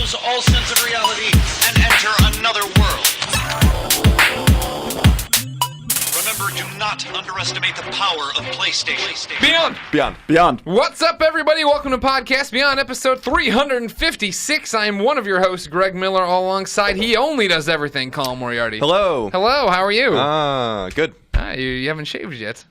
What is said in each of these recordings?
lose all sense of reality and enter another world. Remember, do not underestimate the power of PlayStation. Beyond. What's up, everybody? Welcome to Podcast Beyond, episode 356. I am one of your hosts, Greg Miller, all alongside He Only Does Everything, Colin Moriarty. Hello. Hello, how are you? Good. You haven't shaved yet.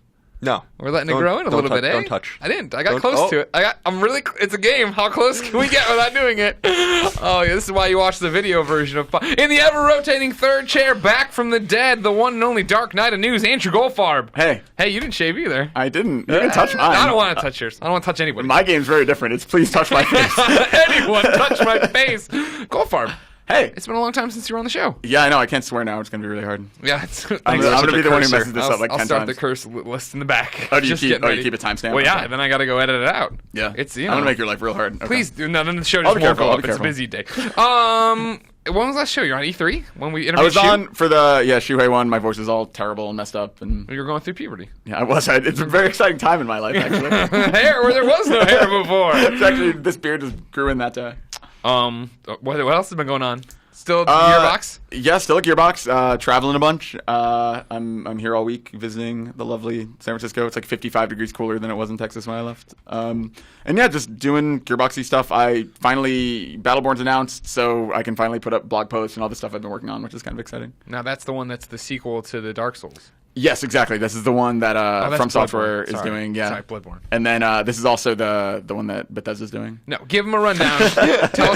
No. We're letting it grow in a little bit, eh? Don't touch. I didn't. I got close to it. It's a game. How close can we get without doing it? Oh, yeah, this is why you watch the video version of... In the ever-rotating third chair, back from the dead, the one and only Dark Knight of News, Andrew Goldfarb. Hey, you didn't shave either. I didn't. You can touch mine. I don't want to touch yours. I don't want to touch anybody. My game's very different. It's please touch my face. Anyone touch my face. Goldfarb. Hey. It's been a long time since you were on the show. Yeah, I know. I can't swear now. It's going to be really hard. Yeah. I'm going to be the one who messes this up like 10 times. I'll start the curse list in the back. Oh, do you keep a timestamp? Well, yeah. Then I got to go edit it out. Yeah. I'm going to make your life real hard. Okay. Please do. No, then the show just won't go up. It's a busy day. When was the last show? You're on E3? When we interviewed I was on for the Shuhei one. My voice is all terrible and messed up. And you were going through puberty. Yeah, I was. It's a very exciting time in my life, actually. Hair where there was no hair before. It's actually, this beard just grew in that day. What else has been going on? Still at Gearbox? Yeah, still at Gearbox. Traveling a bunch. I'm here all week visiting the lovely San Francisco. It's like 55 degrees cooler than it was in Texas when I left. And yeah, just doing Gearboxy stuff. Battleborn's announced, so I can finally put up blog posts and all the stuff I've been working on, which is kind of exciting. Now that's the one that's the sequel to the Dark Souls. Yes, exactly. This is the one that From Software is doing. Yeah. Sorry, Bloodborne. And then this is also the one that Bethesda's doing. No, give them a rundown. Tell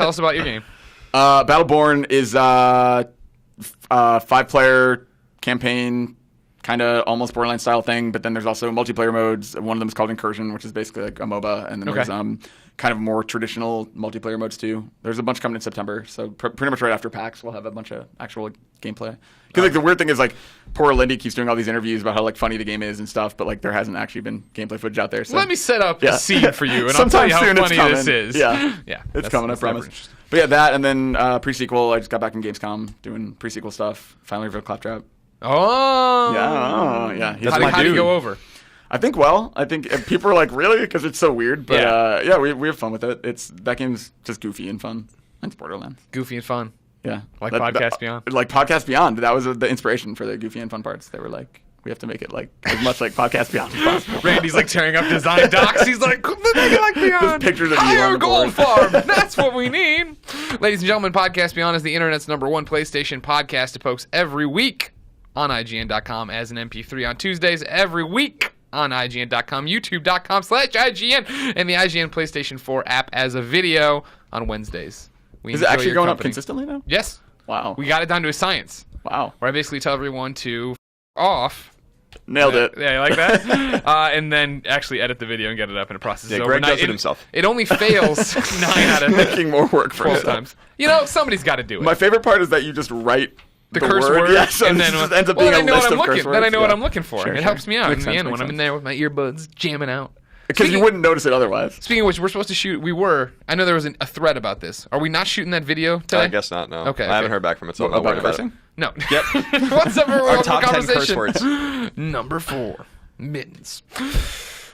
us about your game. Battleborn is a 5-player campaign, kind of almost Borderlands style thing, but then there's also multiplayer modes. One of them is called Incursion, which is basically like a MOBA, and then there's kind of more traditional multiplayer modes too. There's a bunch coming in September, so pretty much right after PAX we'll have a bunch of actual gameplay. Because the weird thing is poor Lindy keeps doing all these interviews about how funny the game is and stuff, but there hasn't actually been gameplay footage out there. So let me set up the scene for you, and I'll tell you how funny this is. Yeah, it's coming. I promise. But yeah, that and then pre-sequel. I just got back from Gamescom doing pre-sequal stuff. Finally revealed Claptrap. Oh. Yeah. How do you go over? I think people are really? Because it's so weird. But we have fun with it. That game's just goofy and fun. It's Borderlands. Goofy and fun. Yeah. Podcast Beyond. Like Podcast Beyond. That was the inspiration for the goofy and fun parts. They were we have to make it as much like Podcast Beyond as possible. Randy's tearing up design docs. He's like, make it like Beyond. Just pictures of you on the board. Farm. That's what we need. Ladies and gentlemen, Podcast Beyond is the internet's #1 PlayStation podcast. It posts every week on IGN.com as an MP3 on Tuesdays, every week on IGN.com, YouTube.com/IGN, and the IGN PlayStation 4 app as a video on Wednesdays. Is it actually going up consistently now? Yes. Wow. We got it down to a science. Wow. Where I basically tell everyone to off. Nailed it. Yeah, you like that? And then actually edit the video and get it up in a process. Yeah, Greg does it himself. It only fails 9 out of making more work for 12 times. Somebody's got to do it. My favorite part is that you just write the curse word, so and then it just ends up being a list of curse words. Then I know what I'm looking for. It helps me out in the end when I'm in there with my earbuds jamming out. Because you wouldn't notice it otherwise. Speaking of which, we're supposed to shoot. I know there was a thread about this. Are we not shooting that video today? I guess not, no. Okay. I haven't heard back from it, so I'm not worried about it. No. Yep. What's up, everyone? Our top 10 curse words. Number 4, mittens.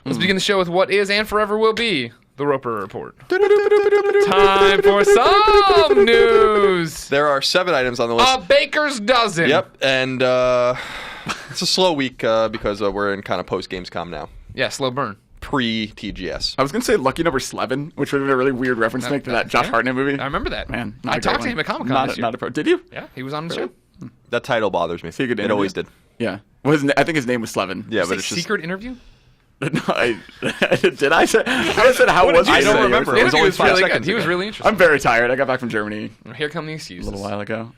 Let's begin the show with what is and forever will be the Roper Report. Time for some news. There are 7 items on the list. A baker's dozen. Yep, and it's a slow week because we're in kind of post-Gamescom now. Yeah, slow burn. Pre-TGS. I was going to say Lucky Number 11, which would have been a really weird reference to make to that Josh Hartnett movie. I remember that. Man, I talked to him at Comic-Con this year. Not a pro. Did you? Yeah, he was on the show. That title bothers me. It always did. Yeah. Well, I think his name was Slevin. Yeah, but it's secret interview? No, did I say? I said how was I don't remember. It was only 5 seconds. He was really interesting. I'm very tired. I got back from Germany. Here come the excuses. A little while ago.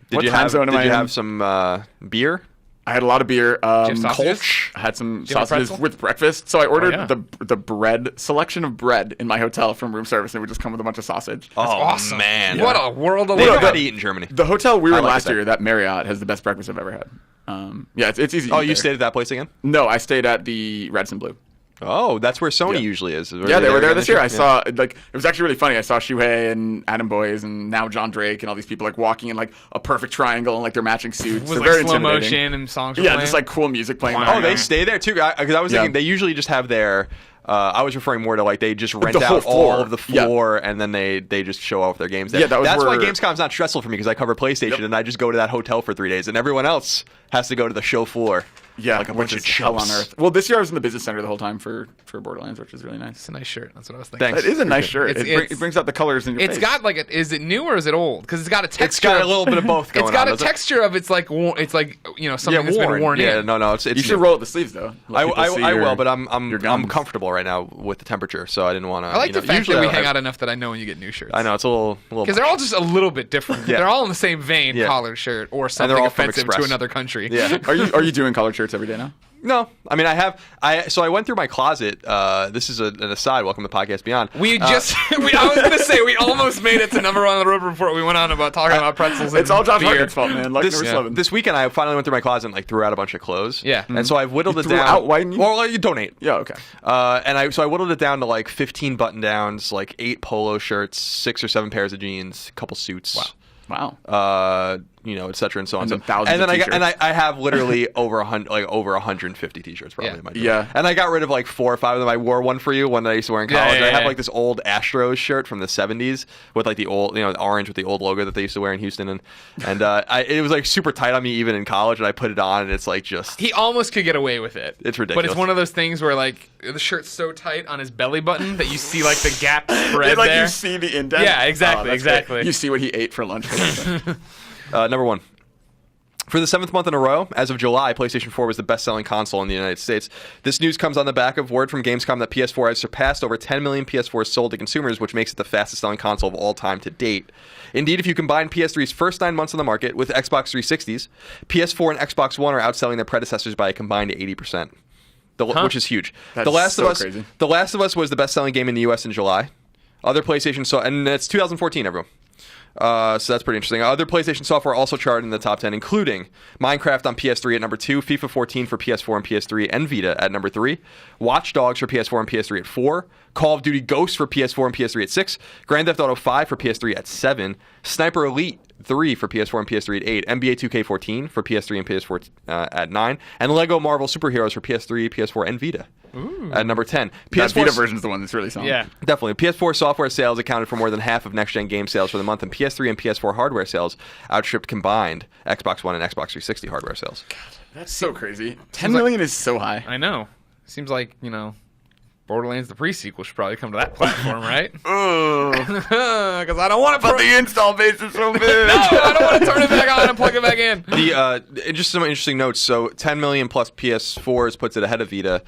Did you have some beer? I had a lot of beer. Kolsch. I had some sausages with breakfast. So I ordered the bread selection of bread in my hotel from room service, and it would just come with a bunch of sausage. That's awesome, man! What a world of they know how to eat in Germany. The hotel we were in last year, that Marriott, has the best breakfast I've ever had. It's easy. Oh, you stayed at that place again? No, I stayed at the Radisson Blue. Oh, that's where Sony usually is. Yeah, they were there this year. I saw, like, it was actually really funny. I saw Shuhei and Adam Boyes and now John Drake and all these people, like, walking in, like, a perfect triangle and, like, their matching suits. With, They're very slow intimidating. motion and songs were Yeah, playing. just, like, cool music playing. Oh, they stay there, too? Because I was thinking they usually just have their... I was referring more to, like, they just rent The whole out all floor. of the floor, and then they just show off their games there. Yeah, that's why where- Gamescom's not stressful for me, because I cover PlayStation, and I just go to that hotel for 3 days, and everyone else has to go to the show floor. Yeah, like a bunch which of is hell on chumps. earth. Well, this year I was in the business center the whole time for Borderlands, which is really nice. It's a nice shirt. That's what I was thinking. Thanks. That is a nice shirt. It's- It brings out the colors in your It's face. got like is it new or is it old? Because it's got a texture. It's got a little bit of both going on. It's got a doesn't it? texture of it's like something that's been worn Yeah, in. no, it's You should new. roll up the sleeves though. Let people see I your- will, but your I'm gums. comfortable right now with the temperature, so I didn't want to. I like the fact usually that we I- hang out enough that I know when you get new shirts. I know it's a little Because they're all just a little bit different. Yeah. They're all in the same vein, Yeah. collared shirt or they're something all from offensive to Express. another country. Yeah. Are you doing colored shirts every day now? No, I mean so I went through my closet. This is an aside. Welcome to Podcast Beyond. We just, I was going to say, we almost made it to number one on the road report. We went on about talking about pretzels and It's all Josh beer. Hartnett's fault, man. Luck number 7. This weekend, I finally went through my closet and like threw out a bunch of clothes. Yeah. and so I've whittled it threw down. out? Why didn't you? Well, you donate. Yeah, okay. So I whittled it down to like 15 button downs, like 8 polo shirts, 6 or 7 pairs of jeans, a couple suits. Wow. Et cetera, and so on. And then so thousands and then of I have literally over 150 t-shirts probably Yeah. in my Yeah. drawer. And I got rid of like 4 or 5 of them. I wore one for you, one that I used to wear in college. yeah, I have yeah. like this old Astros shirt from the 70s with like the old, the orange with the old logo that they used to wear in Houston, and it was like super tight on me even in college, and I put it on, and it's like just He almost could get away with it. It's But ridiculous. it's one of those things where like the shirt's so tight on his belly button that you see like the gap spread It's like there. you see the indent. Yeah, exactly, that's great. exactly. You see what he ate for lunch. Number 1. For the 7th month in a row, as of July, PlayStation 4 was the best-selling console in the United States. This news comes on the back of word from Gamescom that PS4 has surpassed over 10 million PS4s sold to consumers, which makes it the fastest-selling console of all time to date. Indeed, if you combine PS3's first 9 months on the market with Xbox 360's, PS4 and Xbox One are outselling their predecessors by a combined 80%, which is huge. That's The Last so of Us. crazy. The Last of Us was the best-selling game in the U.S. in July. Other PlayStation and it's 2014, everyone. So that's pretty interesting. Other PlayStation software also charted in the top 10, including Minecraft on PS3 at number 2, FIFA 14 for PS4 and PS3 and Vita at number 3, Watch Dogs for PS4 and PS3 at 4, Call of Duty Ghosts for PS4 and PS3 at 6, Grand Theft Auto 5 for PS3 at 7, Sniper Elite 3 for PS4 and PS3 at 8, NBA 2K14 for PS3 and PS4 at 9, and Lego Marvel Superheroes for PS3, PS4, and Vita at number 10. That Vita version's the one that's really selling. Yeah. Definitely. PS4 software sales accounted for more than half of next-gen game sales for the month, and PS3 and PS4 hardware sales outstripped combined Xbox One and Xbox 360 hardware sales. That's so crazy. 10 million is so high. I know. Seems like, Borderlands the pre-sequel should probably come to that platform, right? Because I don't want to But the install base is so big. No, I don't want to turn it back on and plug it back in. Just some interesting notes. So 10 million plus PS4s puts it ahead of Vita.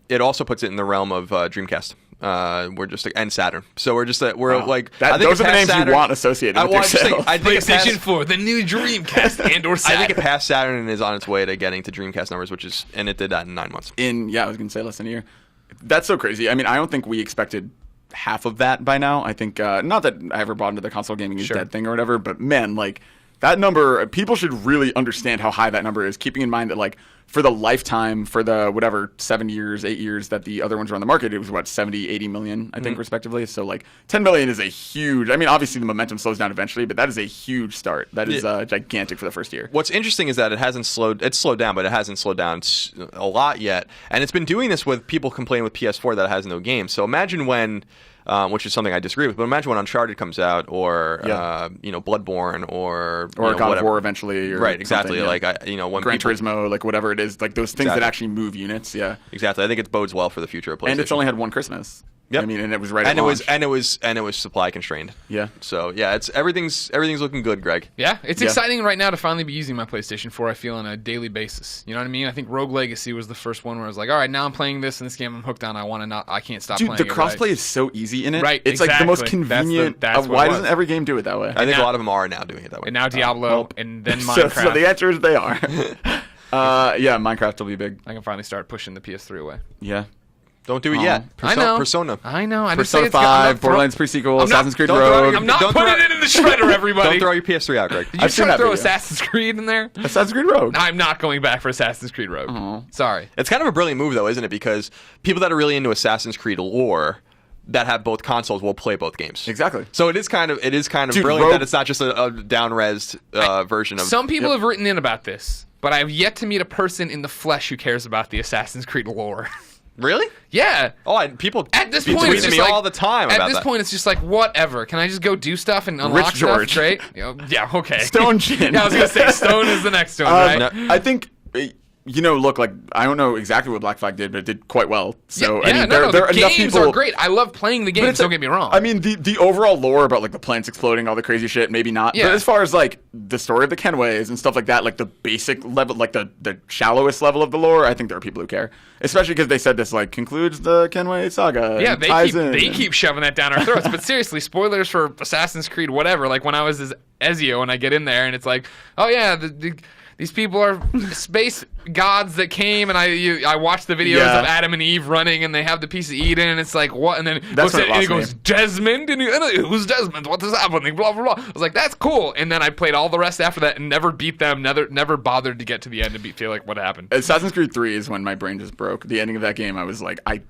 It also puts it in the realm of Dreamcast. We're just and Saturn. So we're just like I think those it are the names passed Saturn. you want associated with well, your sales. I think it PlayStation passed, 4, the new Dreamcast and or I Saturn. think it passed Saturn and is on its way to getting to Dreamcast numbers, and it did that in 9 months. I was going to say less than a year. That's so crazy. I mean, I don't think we expected half of that by now. I think, not that I ever bought into the console gaming is dead thing or whatever, but man, like, that number, people should really understand how high that number is, keeping in mind that, like, for the lifetime, for the whatever 7 years, 8 years that the other ones were on the market, it was what, 70, 80 million, I think, respectively. So, like, 10 million is a huge, I mean, obviously the momentum slows down eventually, but that is a huge start. That is gigantic for the first year. What's interesting is that it's slowed down, but it hasn't slowed down a lot yet. And it's been doing this with people complaining with PS4 that it has no games. So imagine when, which is something I disagree with, but imagine when Uncharted comes out, or Bloodborne, or God whatever. of War eventually. Or right, exactly. something, Like when Gran people, Turismo, like whatever it is, like those things that actually move units. Yeah. exactly. I think it bodes well for the future of PlayStation. And it's only had one Christmas. Yep. I mean, and it was right and at it launch. was supply constrained. Yeah. So yeah, it's everything's looking good, Greg. Yeah, it's exciting right now to finally be using my PlayStation 4, I feel, on a daily basis. You know what I mean? I think Rogue Legacy was the first one where I was like, all right, now I'm playing this, and this game I'm hooked on. I can't stop playing the it. crossplay right? is so easy in it. Right, It's like the most exactly. convenient. That's what why it was. doesn't every game do it that way? I think now- a lot of them are now doing it that way. And now Diablo, and then so Minecraft. the answer is they are. Yeah, Minecraft will be big. I can finally start pushing the PS3 away. Yeah. Don't do it yet. I know. Persona. I know. I just Persona say it's I'm 5, not Borderlands pre-sequel, I'm not- Assassin's Creed don't throw Rogue. it- I'm not Don't putting throw- it in the shredder, everybody. Don't throw your PS3 out, Greg. Did you I've seen try to that throw video. Assassin's Creed in there? Assassin's Creed Rogue. I'm not going back for Assassin's Creed Rogue. Oh. Sorry. It's kind of a brilliant move, though, isn't it? Because people that are really into Assassin's Creed lore that have both consoles will play both games. Exactly. So it is kind of Dude, brilliant Rogue- that it's not just a down-resed version of. Some people have written in about this, but I have yet to meet a person in the flesh who cares about the Assassin's Creed lore. Really? Yeah. People At this be point, it's tweeting just me like, all the time At about this that. point, it's just like whatever. Can I just go do stuff and unlock Rich George. stuff? Great. Yeah. Okay. Stone Chin. Yeah, I was gonna say Stone is the next one, right? no. I think, look, like, I don't know exactly what Black Flag did, but it did quite well. So, I mean, there the are enough games people. are great. I love playing the games. Don't get me wrong. I mean, the overall lore about like the planets exploding, all the crazy shit, maybe not. Yeah. But as far as like the story of the Kenways and stuff like that, like the basic level, like the shallowest level of the lore, I think there are people who care. Especially because they said this like concludes the Kenway saga. yeah, and they ties keep in they and- keep shoving that down our throats. But seriously, spoilers for Assassin's Creed, whatever. Like when I was as Ezio and I get in there and it's like, oh yeah, these people are space gods that came, and I watched the videos Yeah. of Adam and Eve running, and they have the piece of Eden, and it's like, what? And then That's looks when at it it and he lost goes, me. Desmond? And who's Desmond? What is happening? Blah, blah, blah. I was like, that's cool. And then I played all the rest after that and never beat them, never bothered to get to the end and feel like, what happened? Assassin's Creed 3 is when my brain just broke. The ending of that game, I was like, I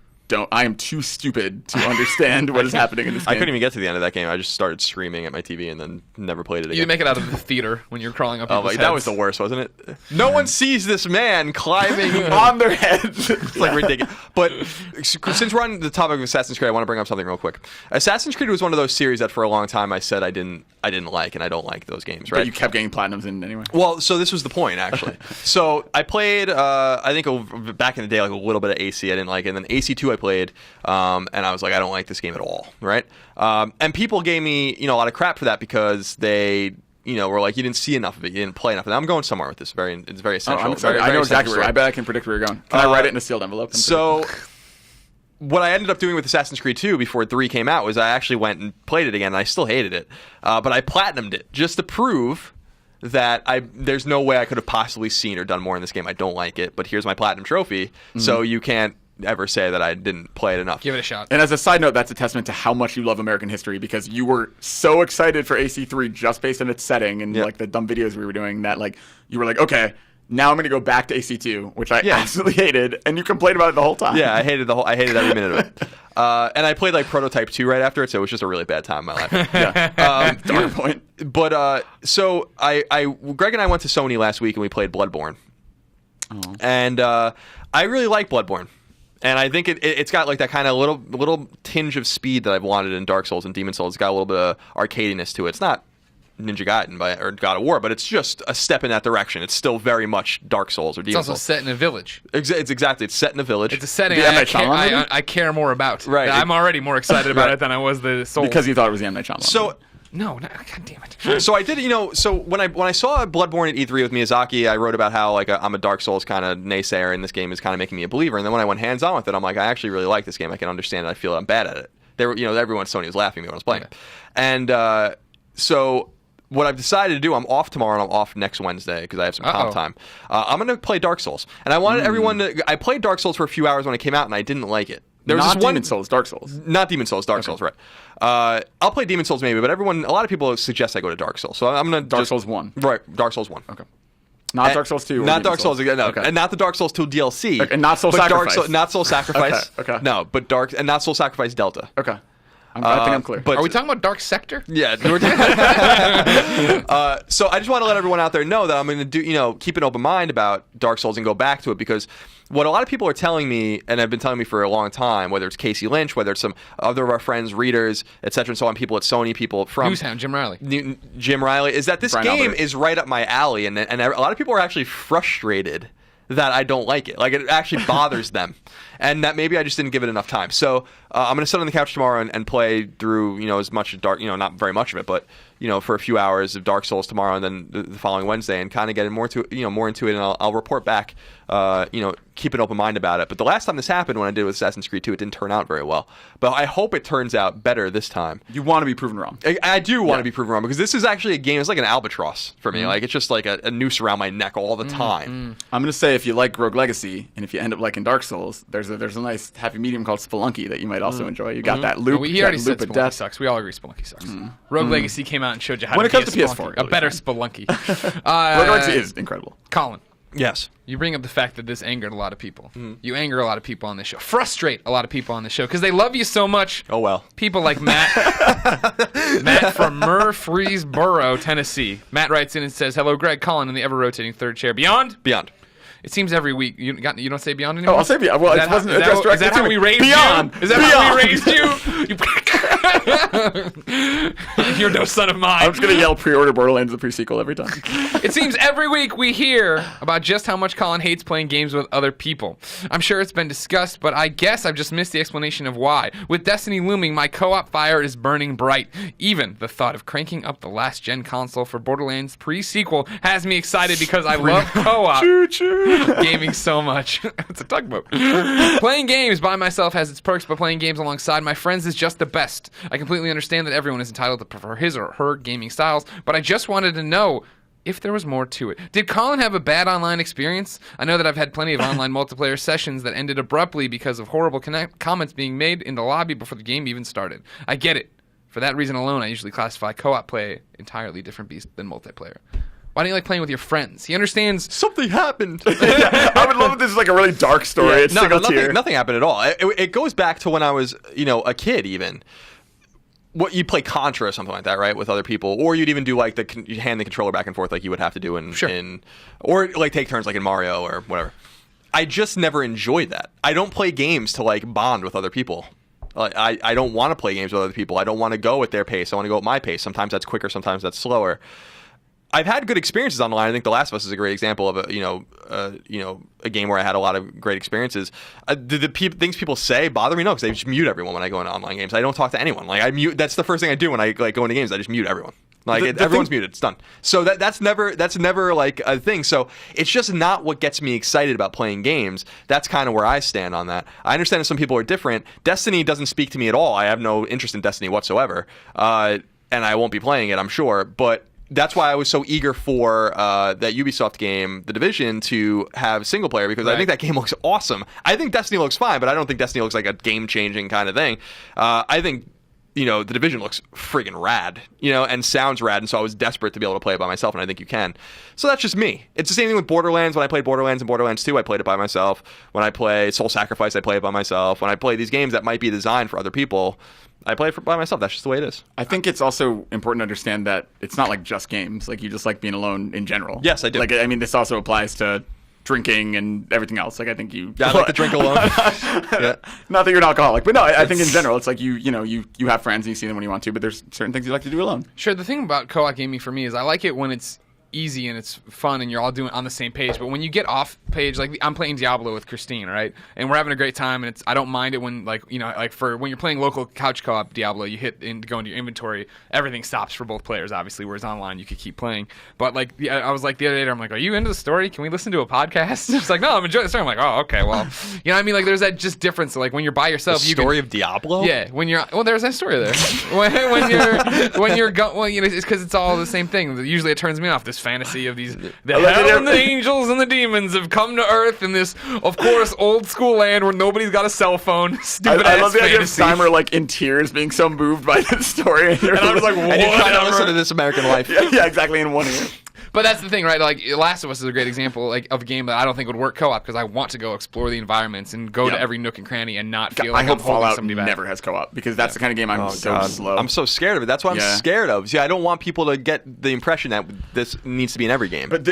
am too stupid to understand what is happening in this game. I couldn't even get to the end of that game. I just started screaming at my TV and then never played it You again. didn't make it out of the theater when you're crawling up Oh, people's like, that was heads. the worst, wasn't it? No one sees this man climbing on their heads. It's like ridiculous. But since we're on the topic of Assassin's Creed, I want to bring up something real quick. Assassin's Creed was one of those series that for a long time I said I didn't like, and I don't like those games, right? But you kept getting platinums in anyway. Well, so this was the point, actually. So I played, I think back in the day, like a little bit of AC. I didn't like it. And then AC2 I played, and I was like, I don't like this game at all, right? And people gave me, a lot of crap for that because they, were like, you didn't see enough of it, you didn't play enough of it. I'm going somewhere with this. It's very essential. I'm excited. Very, I know very exactly essential where. I story. bet I can predict where you're going. Can I write it in a sealed envelope? So, what I ended up doing with Assassin's Creed 2 before 3 came out was I actually went and played it again, and I still hated it. But I platinumed it just to prove that there's no way I could have possibly seen or done more in this game. I don't like it, but here's my platinum trophy, so you can't ever say that I didn't play it enough. Give it a shot. And as a side note, that's a testament to how much you love American history because you were so excited for AC3 just based on its setting and like the dumb videos we were doing that like you were like, okay, now I'm going to go back to AC2, which I absolutely hated, and you complained about it the whole time. Yeah, I hated every minute of it. And I played like Prototype 2 right after it, so it was just a really bad time in my life. Darn point. But so Greg and I went to Sony last week and we played Bloodborne. Oh. And I really like Bloodborne. And I think it's got like that kind of little tinge of speed that I've wanted in Dark Souls and Demon Souls. It's got a little bit of arcadiness to it. It's not Ninja Gaiden or God of War, but it's just a step in that direction. It's still very much Dark Souls or Demon It's also Souls. set in a village. It's set in a village. It's a setting The M. I Night Shyamalan movie? care more about. Right. I'm already more excited about Right. it than I was the Souls. Because you thought it was the M. Night Shyamalan. So No, God damn it. So I did, so when I saw Bloodborne at E3 with Miyazaki, I wrote about how like I'm a Dark Souls kind of naysayer, and this game is kind of making me a believer. And then when I went hands on with it, I'm like, I actually really like this game. I can understand it. I feel I'm bad at it. Everyone at Sony was laughing at me when I was playing it. And so what I've decided to do, I'm off tomorrow and I'm off next Wednesday because I have some comp time. I'm going to play Dark Souls, and I wanted everyone to. I played Dark Souls for a few hours when it came out, and I didn't like it. There was not this one Demon Souls, Dark Souls. Not Demon Souls, Dark Souls, right? I'll play Demon Souls maybe, but a lot of people suggest I go to Dark Souls, so I'm gonna Dark Souls 1. Right, Dark Souls 1. Okay. Not Dark Souls 2. Or Not Demon Dark Souls again, no, Okay. and not the Dark Souls 2 DLC. Okay, and not Soul but Sacrifice. Not Soul Sacrifice. Okay. No, but not Soul Sacrifice Delta. Okay. I think I'm clear. But Are we talking about Dark Sector? yeah, so I just want to let everyone out there know that I'm going to do, keep an open mind about Dark Souls and go back to it, because what a lot of people are telling me, and have been telling me for a long time, whether it's Casey Lynch, whether it's some other of our friends, readers, etc., and so on, people at Sony, people from Newshound, Jim Riley. Jim Riley, is that this Brian game Albert. is right up my alley, and a lot of people are actually frustrated that I don't like it. Like, it actually bothers them, and that maybe I just didn't give it enough time. So I'm going to sit on the couch tomorrow and play through, as much of Dark, not very much of it, but for a few hours of Dark Souls tomorrow, and then the following Wednesday, and kind of get more into it, and I'll report back. Keep an open mind about it. But the last time this happened, when I did it with Assassin's Creed 2, it didn't turn out very well. But I hope it turns out better this time. You want to be proven wrong. I do want to be proven wrong, because this is actually a game. It's like an albatross for me. Like, it's just like a noose around my neck all the time. I'm going to say, if you like Rogue Legacy, and if you end up liking Dark Souls, there's there's a nice happy medium called Spelunky that you might also enjoy. You got that loop. He already that said loop of Spelunky death. sucks. We all agree Spelunky sucks. Rogue Legacy came out and showed you how When to it be comes a to PS4, Spelunky, a really better is. Spelunky. Rogue Legacy is incredible. Colin, Yes. you bring up the fact that this angered a lot of people. You anger a lot of people on this show. Frustrate a lot of people on this show because they love you so much. Oh, well. People like Matt. Matt from Murfreesboro, Tennessee. Matt writes in and says, "Hello, Greg, Colin, in the ever-rotating third chair. Beyond? Beyond. It seems every week you don't say beyond anymore. Oh, I'll say beyond. Well, it wasn't addressed Is that directly how to we me. raised Beyond. you? Is that how we raised you? You're no son of mine. I'm just gonna yell pre-order Borderlands the pre-sequel every time. It seems every week we hear about just how much Colin hates playing games with other people. I'm sure it's been discussed, but I guess I've just missed the explanation of why. With Destiny looming, my co-op fire is burning bright. Even the thought of cranking up the last-gen console for Borderlands pre-sequel has me excited because I love co-op gaming so much. It's a tugboat. Playing games by myself has its perks, but playing games alongside my friends is just the best. I completely understand that everyone is entitled to prefer his or her gaming styles, but I just wanted to know if there was more to it. Did Colin have a bad online experience? I know that I've had plenty of online multiplayer sessions that ended abruptly because of horrible comments being made in the lobby before the game even started. I get it. For that reason alone, I usually classify co-op play entirely different beast than multiplayer. Why don't you like playing with your friends? He understands. Something happened. I would love if this is like a really dark story. It's single tier. Nothing happened at all. It goes back to when I was, a kid even. What you play Contra or something like that, right, with other people, or you'd even do like you hand the controller back and forth like you would have to do or like take turns like in Mario or whatever. I just never enjoyed that. I don't play games to like bond with other people. I don't want to play games with other people. I don't want to go at their pace. I want to go at my pace. Sometimes that's quicker. Sometimes that's slower. I've had good experiences online. I think The Last of Us is a great example of a game where I had a lot of great experiences. The things people say bother me? No, because I just mute everyone when I go into online games. I don't talk to anyone. Like I mute. That's the first thing I do when I like go into games. I just mute everyone. Like everyone's muted. It's done. So that's never like a thing. So it's just not what gets me excited about playing games. That's kind of where I stand on that. I understand that some people are different. Destiny doesn't speak to me at all. I have no interest in Destiny whatsoever, and I won't be playing it, I'm sure. But that's why I was so eager for that Ubisoft game, The Division, to have single player, because I think that game looks awesome. I think Destiny looks fine, but I don't think Destiny looks like a game-changing kind of thing. I think, The Division looks friggin' rad, and sounds rad, and so I was desperate to be able to play it by myself, and I think you can. So that's just me. It's the same thing with Borderlands. When I played Borderlands and Borderlands 2, I played it by myself. When I play Soul Sacrifice, I play it by myself. When I play these games that might be designed for other people, I play it by myself. That's just the way it is. I think it's also important to understand that it's not like just games. Like, you just like being alone in general. Yes, I do. Like, I mean, this also applies to drinking and everything else. Like, I think you... Yeah, I like to drink alone. Yeah. Not that you're an alcoholic, but no, I think in general, it's like you have friends and you see them when you want to, but there's certain things you like to do alone. Sure, the thing about co-op gaming for me is I like it when it's easy and it's fun and you're all doing it on the same page, but when you get off page, like I'm playing Diablo with Christine, right, and we're having a great time, and I don't mind it when for when you're playing local couch co-op Diablo, you hit and go into your inventory, everything stops for both players, obviously, whereas online you could keep playing. But like I was like the other day, I'm like, are you into the story? Can we listen to a podcast? It's like, no, I'm enjoying the story. I'm like, oh, okay, well, what I mean? Like, there's that just difference. Like when you're by yourself, The story of Diablo? Yeah, there's that story there. It's because it's all the same thing. Usually it turns me off, this fantasy of these the hell and the angels and the demons have come to Earth in this, of course, old school land where nobody's got a cell phone. Stupid I ass love the idea of fantasy. Steimer like in tears, being so moved by this story, and I was like, And you're trying to whatever. listen to This American Life. yeah, exactly, in one ear. But that's the thing, right? Like, Last of Us is a great example of a game that I don't think would work co-op because I want to go explore the environments and go to every nook and cranny and not feel I like hope I'm holding Fallout somebody back. never has co-op, because that's the kind of game I'm so slow. I'm so scared of it. That's what I'm scared of. See, I don't want people to get the impression that this needs to be in every game. But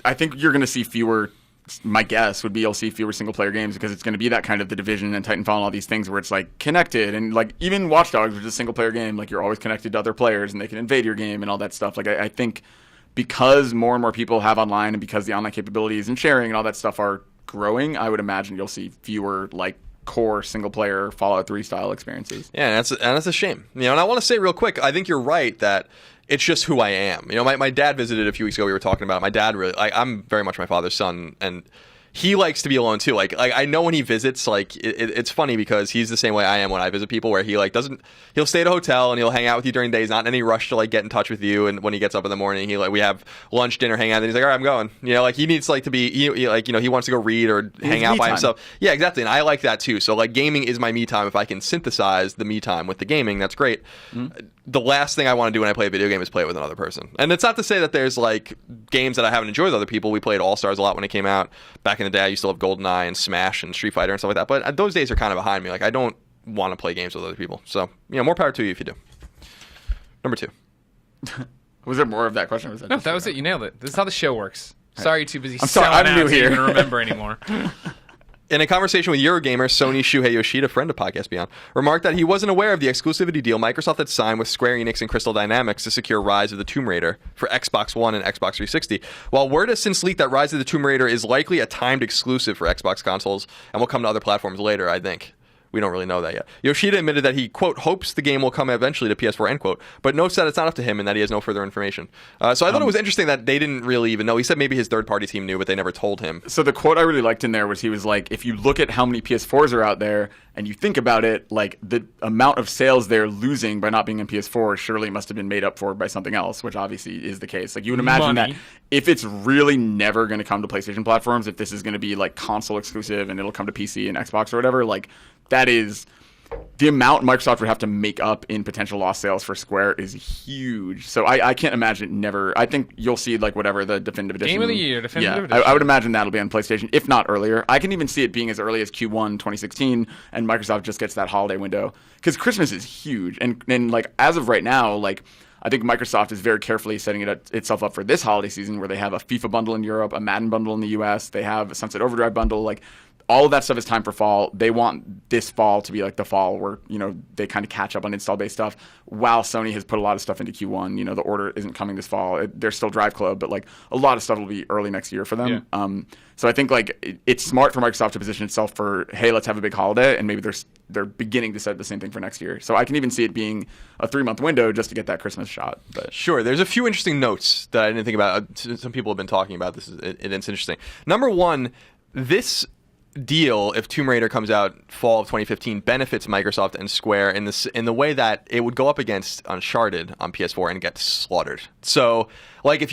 I think you're going to see fewer. My guess would be you'll see fewer single player games, because it's going to be that kind of The Division and Titanfall and all these things where it's like connected, and like even Watch Dogs, which is a single player game, like you're always connected to other players and they can invade your game and all that stuff. Like I think because more and more people have online, and because the online capabilities and sharing and all that stuff are growing, I would imagine you'll see fewer like core single player Fallout 3 style experiences. Yeah, and that's a shame. And I want to say real quick, I think you're right that it's just who I am. My dad visited a few weeks ago. We were talking about it. My dad really, I'm very much my father's son, and he likes to be alone too. Like I know when he visits, like it's funny because he's the same way I am when I visit people, where he like he'll stay at a hotel and he'll hang out with you during the day. He's not in any rush to like get in touch with you. And when he gets up in the morning, we have lunch, dinner, hang out. And he's like, all right, I'm going. Like he needs like to be he wants to go read or hang out by himself. Yeah, exactly. And I like that too. So like gaming is my me time. If I can synthesize the me time with the gaming, that's great. Mm-hmm. The last thing I want to do when I play a video game is play it with another person. And it's not to say that there's like games that I haven't enjoyed with other people. We played All Stars a lot when it came out. Back in the day, I used to love GoldenEye and Smash and Street Fighter and stuff like that. But those days are kind of behind me. Like I don't want to play games with other people. So, more power to you if you do. Number 2. Was there more of that question? Or was that no, that was it. You nailed it. This is how the show works. Sorry, you're too busy. I'm sorry, I'm new here. You don't remember anymore. In a conversation with Eurogamer, Sony Shuhei Yoshida, friend of Podcast Beyond, remarked that he wasn't aware of the exclusivity deal Microsoft had signed with Square Enix and Crystal Dynamics to secure Rise of the Tomb Raider for Xbox One and Xbox 360. While word has since leaked that Rise of the Tomb Raider is likely a timed exclusive for Xbox consoles and will come to other platforms later, I think. We don't really know that yet. Yoshida admitted that he, quote, hopes the game will come eventually to PS4, end quote, but notes that it's not up to him and that he has no further information. So I thought it was interesting that they didn't really even know. He said maybe his third-party team knew, but they never told him. So the quote I really liked in there was he was like, if you look at how many PS4s are out there and you think about it, like the amount of sales they're losing by not being in PS4 surely must have been made up for by something else, which obviously is the case. Like you would imagine that if it's really never going to come to PlayStation platforms, if this is going to be like console exclusive and it'll come to PC and Xbox or whatever, like that is the amount Microsoft would have to make up in potential lost sales for Square is huge. So I can't imagine it never. I think you'll see like whatever the definitive edition. Game of the year, definitive edition. I would imagine that'll be on PlayStation, if not earlier. I can even see it being as early as Q1 2016, and Microsoft just gets that holiday window because Christmas is huge. And like as of right now, like I think Microsoft is very carefully setting itself up for this holiday season, where they have a FIFA bundle in Europe, a Madden bundle in the US, they have a Sunset Overdrive bundle, like. All of that stuff is time for fall. They want this fall to be like the fall where, they kind of catch up on install-based stuff, while Sony has put a lot of stuff into Q1. The order isn't coming this fall. They're still Drive Club, but like a lot of stuff will be early next year for them. Yeah. So I think like it's smart for Microsoft to position itself for, hey, let's have a big holiday, and maybe they're beginning to set the same thing for next year. So I can even see it being a 3-month window just to get that Christmas shot. But sure, there's a few interesting notes that I didn't think about. Some people have been talking about this, and it's interesting. Number one, this deal, if Tomb Raider comes out fall of 2015, benefits Microsoft and Square in the way that it would go up against Uncharted on PS4 and get slaughtered. So, like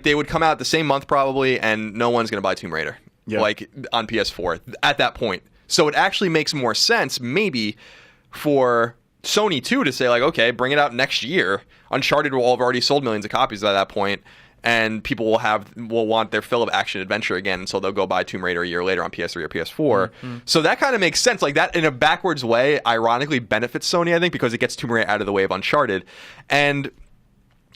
they would come out the same month probably, and no one's going to buy Tomb Raider like on PS4 at that point. So it actually makes more sense maybe for Sony too to say like, okay, bring it out next year. Uncharted will have already sold millions of copies by that point. And people will want their fill of action adventure again, so they'll go buy Tomb Raider a year later on PS3 or PS4. Mm-hmm. So that kind of makes sense. Like that, in a backwards way, ironically benefits Sony, I think, because it gets Tomb Raider out of the way of Uncharted. And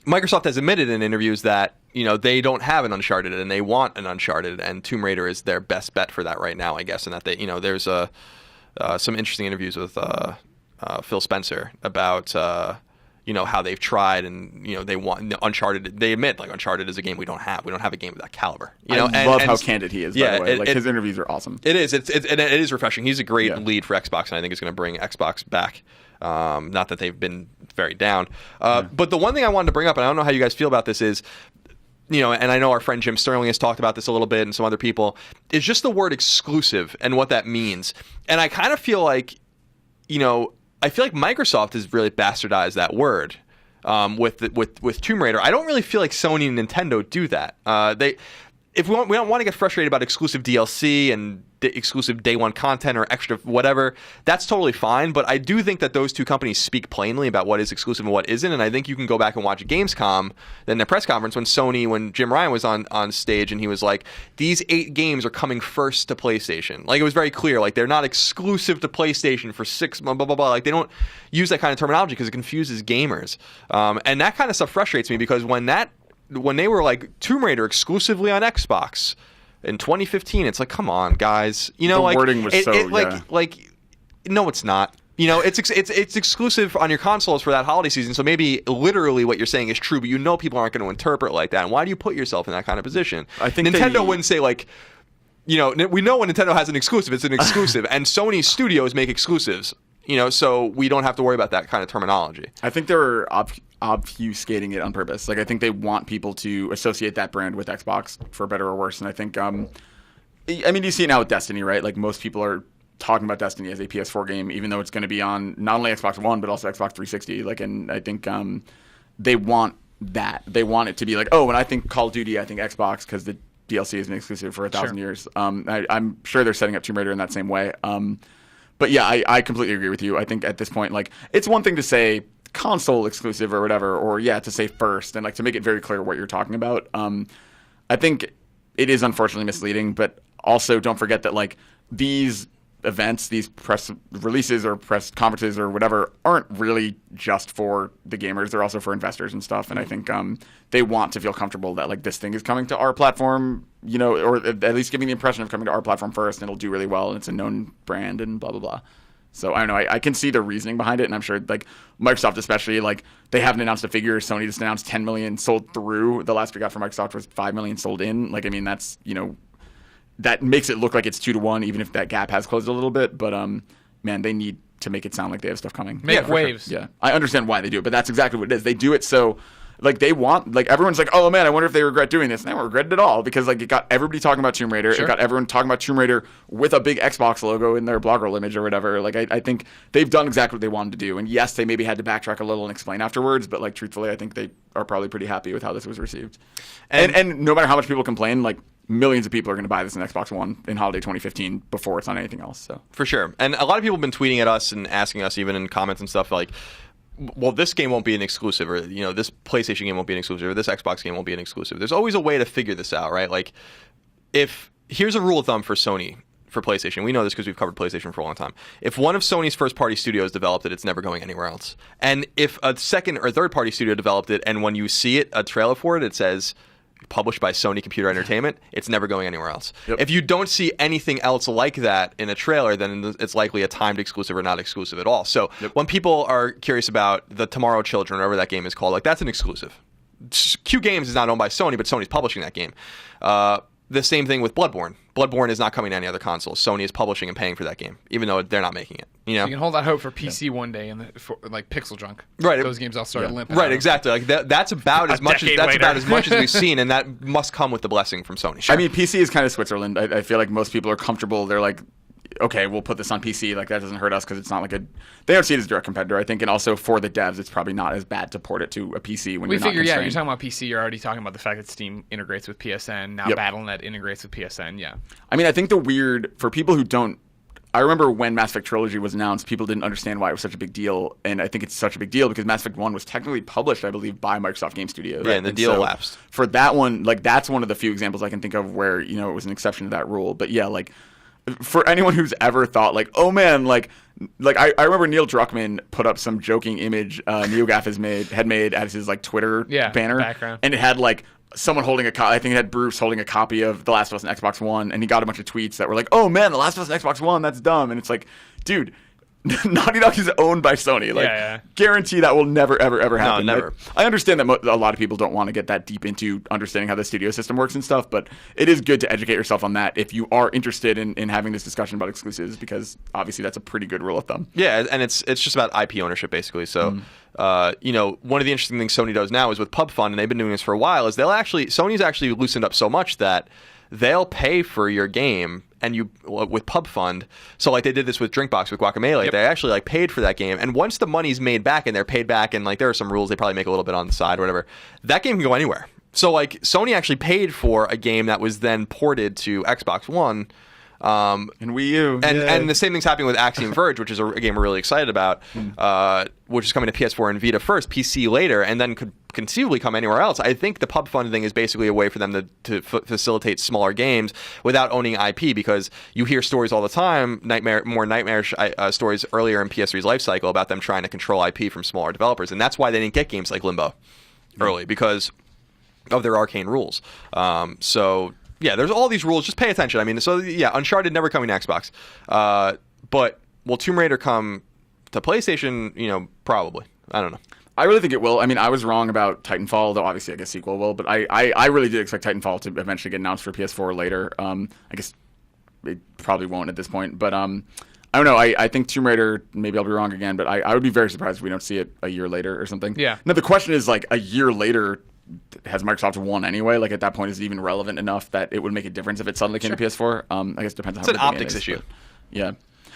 Microsoft has admitted in interviews that they don't have an Uncharted and they want an Uncharted, and Tomb Raider is their best bet for that right now, I guess. And that they, there's some interesting interviews with Phil Spencer about. How they've tried, and they want Uncharted. They admit like Uncharted is a game we don't have. We don't have a game of that caliber. I love how candid he is. By the way, his interviews are awesome. It is. It is refreshing. He's a great lead for Xbox, and I think it's going to bring Xbox back. Not that they've been very down. But the one thing I wanted to bring up, and I don't know how you guys feel about this, is and I know our friend Jim Sterling has talked about this a little bit, and some other people, is just the word exclusive and what that means. And I kind of feel like, I feel like Microsoft has really bastardized that word with Tomb Raider. I don't really feel like Sony and Nintendo do that. We don't want to get frustrated about exclusive DLC and exclusive day one content or extra whatever. That's totally fine. But I do think that those two companies speak plainly about what is exclusive and what isn't. And I think you can go back and watch Gamescom, then the press conference when Jim Ryan was on stage and he was like, these 8 games are coming first to PlayStation. Like it was very clear. Like they're not exclusive to PlayStation for 6 months, blah, blah, blah. Like they don't use that kind of terminology because it confuses gamers. And that kind of stuff frustrates me because when they were like Tomb Raider exclusively on Xbox in 2015, it's like, come on, guys. The wording was no, it's not. It's exclusive on your consoles for that holiday season. So maybe literally what you're saying is true, but people aren't going to interpret like that. And why do you put yourself in that kind of position? I think Nintendo wouldn't say like, we know when Nintendo has an exclusive, it's an exclusive, and Sony studios make exclusives. So we don't have to worry about that kind of terminology. I think they're obfuscating it on purpose. Like I think they want people to associate that brand with Xbox for better or worse. And I think I mean, you see it now with Destiny, right? Like most people are talking about Destiny as a PS4 game, even though it's going to be on not only Xbox One but also Xbox 360. Like, and I think they want that. They want it to be like, oh, when I think Call of Duty, I think Xbox because the DLC has been exclusive for 1,000 years. I'm sure they're setting up Tomb Raider in that same way. But yeah, I completely agree with you. I think at this point, like, it's one thing to say console exclusive or whatever, or to say first and like to make it very clear what you're talking about. I think it is unfortunately misleading, but also don't forget that like these events, these press releases or press conferences or whatever aren't really just for the gamers. They're also for investors and stuff. And I think they want to feel comfortable that like this thing is coming to our platform, or at least giving the impression of coming to our platform first, and it'll do really well, and it's a known brand and blah, blah, blah. So I don't know. I can see the reasoning behind it, and I'm sure like Microsoft especially, like they haven't announced a figure. Sony just announced 10 million sold through. The last we got from Microsoft was 5 million sold in. Like, I mean, that's, that makes it look like it's 2-1, even if that gap has closed a little bit. But man, they need to make it sound like they have stuff coming. Make waves. Sure. Yeah, I understand why they do it, but that's exactly what it is. They do it so, like, they want, like, everyone's like, oh man, I wonder if they regret doing this. And they don't regret it at all, because like it got everybody talking about Tomb Raider. Sure. It got everyone talking about Tomb Raider with a big Xbox logo in their blog roll image or whatever. Like, I think they've done exactly what they wanted to do. And yes, they maybe had to backtrack a little and explain afterwards, but like truthfully, I think they are probably pretty happy with how this was received. And no matter how much people complain, like, millions of people are going to buy this in Xbox One in holiday 2015 before it's on anything else. So for sure. And a lot of people have been tweeting at us and asking us, even in comments and stuff, like, well, this game won't be an exclusive, or this PlayStation game won't be an exclusive, or this Xbox game won't be an exclusive. There's always a way to figure this out, right? Like, here's a rule of thumb for Sony, for PlayStation. We know this because we've covered PlayStation for a long time. If one of Sony's first-party studios developed it, it's never going anywhere else. And if a second or third-party studio developed it, and when you see it, a trailer for it, it says published by Sony Computer Entertainment, it's never going anywhere else. Yep. If you don't see anything else like that in a trailer, then it's likely a timed exclusive or not exclusive at all. So when people are curious about the Tomorrow Children, whatever that game is called, like, that's an exclusive. Q Games is not owned by Sony, but Sony's publishing that game. The same thing with Bloodborne. Bloodborne is not coming to any other console. Sony is publishing and paying for that game, even though they're not making it. So you can hold out hope for PC one day, and for like Pixel Junk. Right. Those games all start limping. Right. Exactly. Like that's about as much as we've seen, and that must come with the blessing from Sony. Sure. I mean, PC is kind of Switzerland. I feel like most people are comfortable. They're like, okay, we'll put this on PC. Like, that doesn't hurt us because it's not like they don't see it as a direct competitor, I think. And also for the devs, it's probably not as bad to port it to a PC when you're not constrained. You're talking about PC. You're already talking about the fact that Steam integrates with PSN. Now Battle.net integrates with PSN. Yeah. I mean, I think for people who don't, I remember when Mass Effect Trilogy was announced, people didn't understand why it was such a big deal. And I think it's such a big deal because Mass Effect 1 was technically published, I believe, by Microsoft Game Studios. Yeah, and the deal lapsed. For that one, like, that's one of the few examples I can think of where, it was an exception to that rule. But yeah, like, for anyone who's ever thought, like, oh man, like I remember Neil Druckmann put up some joking image NeoGAF had made as his like Twitter banner, background. And it had like someone holding I think it had Bruce holding a copy of The Last of Us on Xbox One, and he got a bunch of tweets that were like, oh man, The Last of Us on Xbox One, that's dumb. And it's like, dude, Naughty Dog is owned by Sony. Like, guarantee that will never, ever, ever happen. No, never. I understand that a lot of people don't want to get that deep into understanding how the studio system works and stuff, but it is good to educate yourself on that if you are interested in having this discussion about exclusives, because obviously that's a pretty good rule of thumb. Yeah, and it's just about IP ownership, basically. So, one of the interesting things Sony does now is with Pub Fund, and they've been doing this for a while, is Sony's actually loosened up so much that they'll pay for your game, and with Pub Fund, so like they did this with Drinkbox with Guacamelee, they actually like paid for that game, and once the money's made back and they're paid back, and like there are some rules, they probably make a little bit on the side or whatever, that game can go anywhere. So like Sony actually paid for a game that was then ported to Xbox One. And Wii U. And the same thing's happening with Axiom Verge, which is a game we're really excited about, which is coming to PS4 and Vita first, PC later, and then could conceivably come anywhere else. I think the Pub Fund thing is basically a way for them to facilitate smaller games without owning IP, because you hear stories all the time, more nightmarish stories earlier in PS3's life cycle about them trying to control IP from smaller developers, and that's why they didn't get games like Limbo early, because of their arcane rules. Yeah, there's all these rules. Just pay attention. I mean, so yeah, Uncharted never coming to Xbox. But will Tomb Raider come to PlayStation? Probably. I don't know. I really think it will. I mean, I was wrong about Titanfall, though obviously I guess sequel will. But I really did expect Titanfall to eventually get announced for PS4 later. I guess it probably won't at this point. But I don't know. I think Tomb Raider, maybe I'll be wrong again, but I would be very surprised if we don't see it a year later or something. Yeah. Now, the question is, like, a year later, has Microsoft won anyway? Like at that point, is it even relevant enough that it would make a difference if it suddenly came to PS4? I guess it depends on It's how an big the game optics is, issue. but, yeah.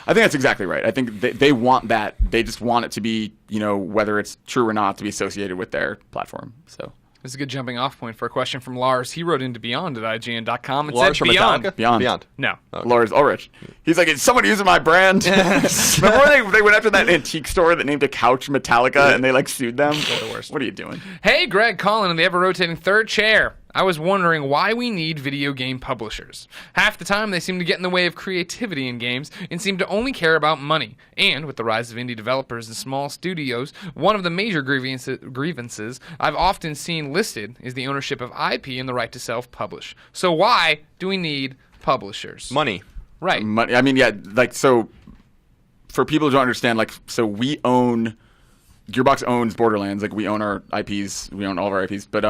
I think that's exactly right. I think they want that. They just want it to be, whether it's true or not, to be associated with their platform. So This is a good jumping off point for a question from Lars. He wrote into Beyond at IGN.com and Lars said from Beyond. Metallica? Beyond. No. Lars Ulrich. He's like, is someone using my brand? Remember they went after that antique store that named a couch Metallica and they like sued them? the worst. What are you doing? Hey, Greg, Colin, and the ever-rotating third chair. I was wondering why we need video game publishers. Half the time, they seem to get in the way of creativity in games and seem to only care about money. And with the rise of indie developers and small studios, one of the major grievances I've often seen listed is the ownership of IP and the right to self-publish. So why do we need publishers? Money. Right. Money. I mean, yeah, like, so for people who don't understand, like, so Gearbox owns Borderlands, like, we own our IPs, we own all of our IPs, but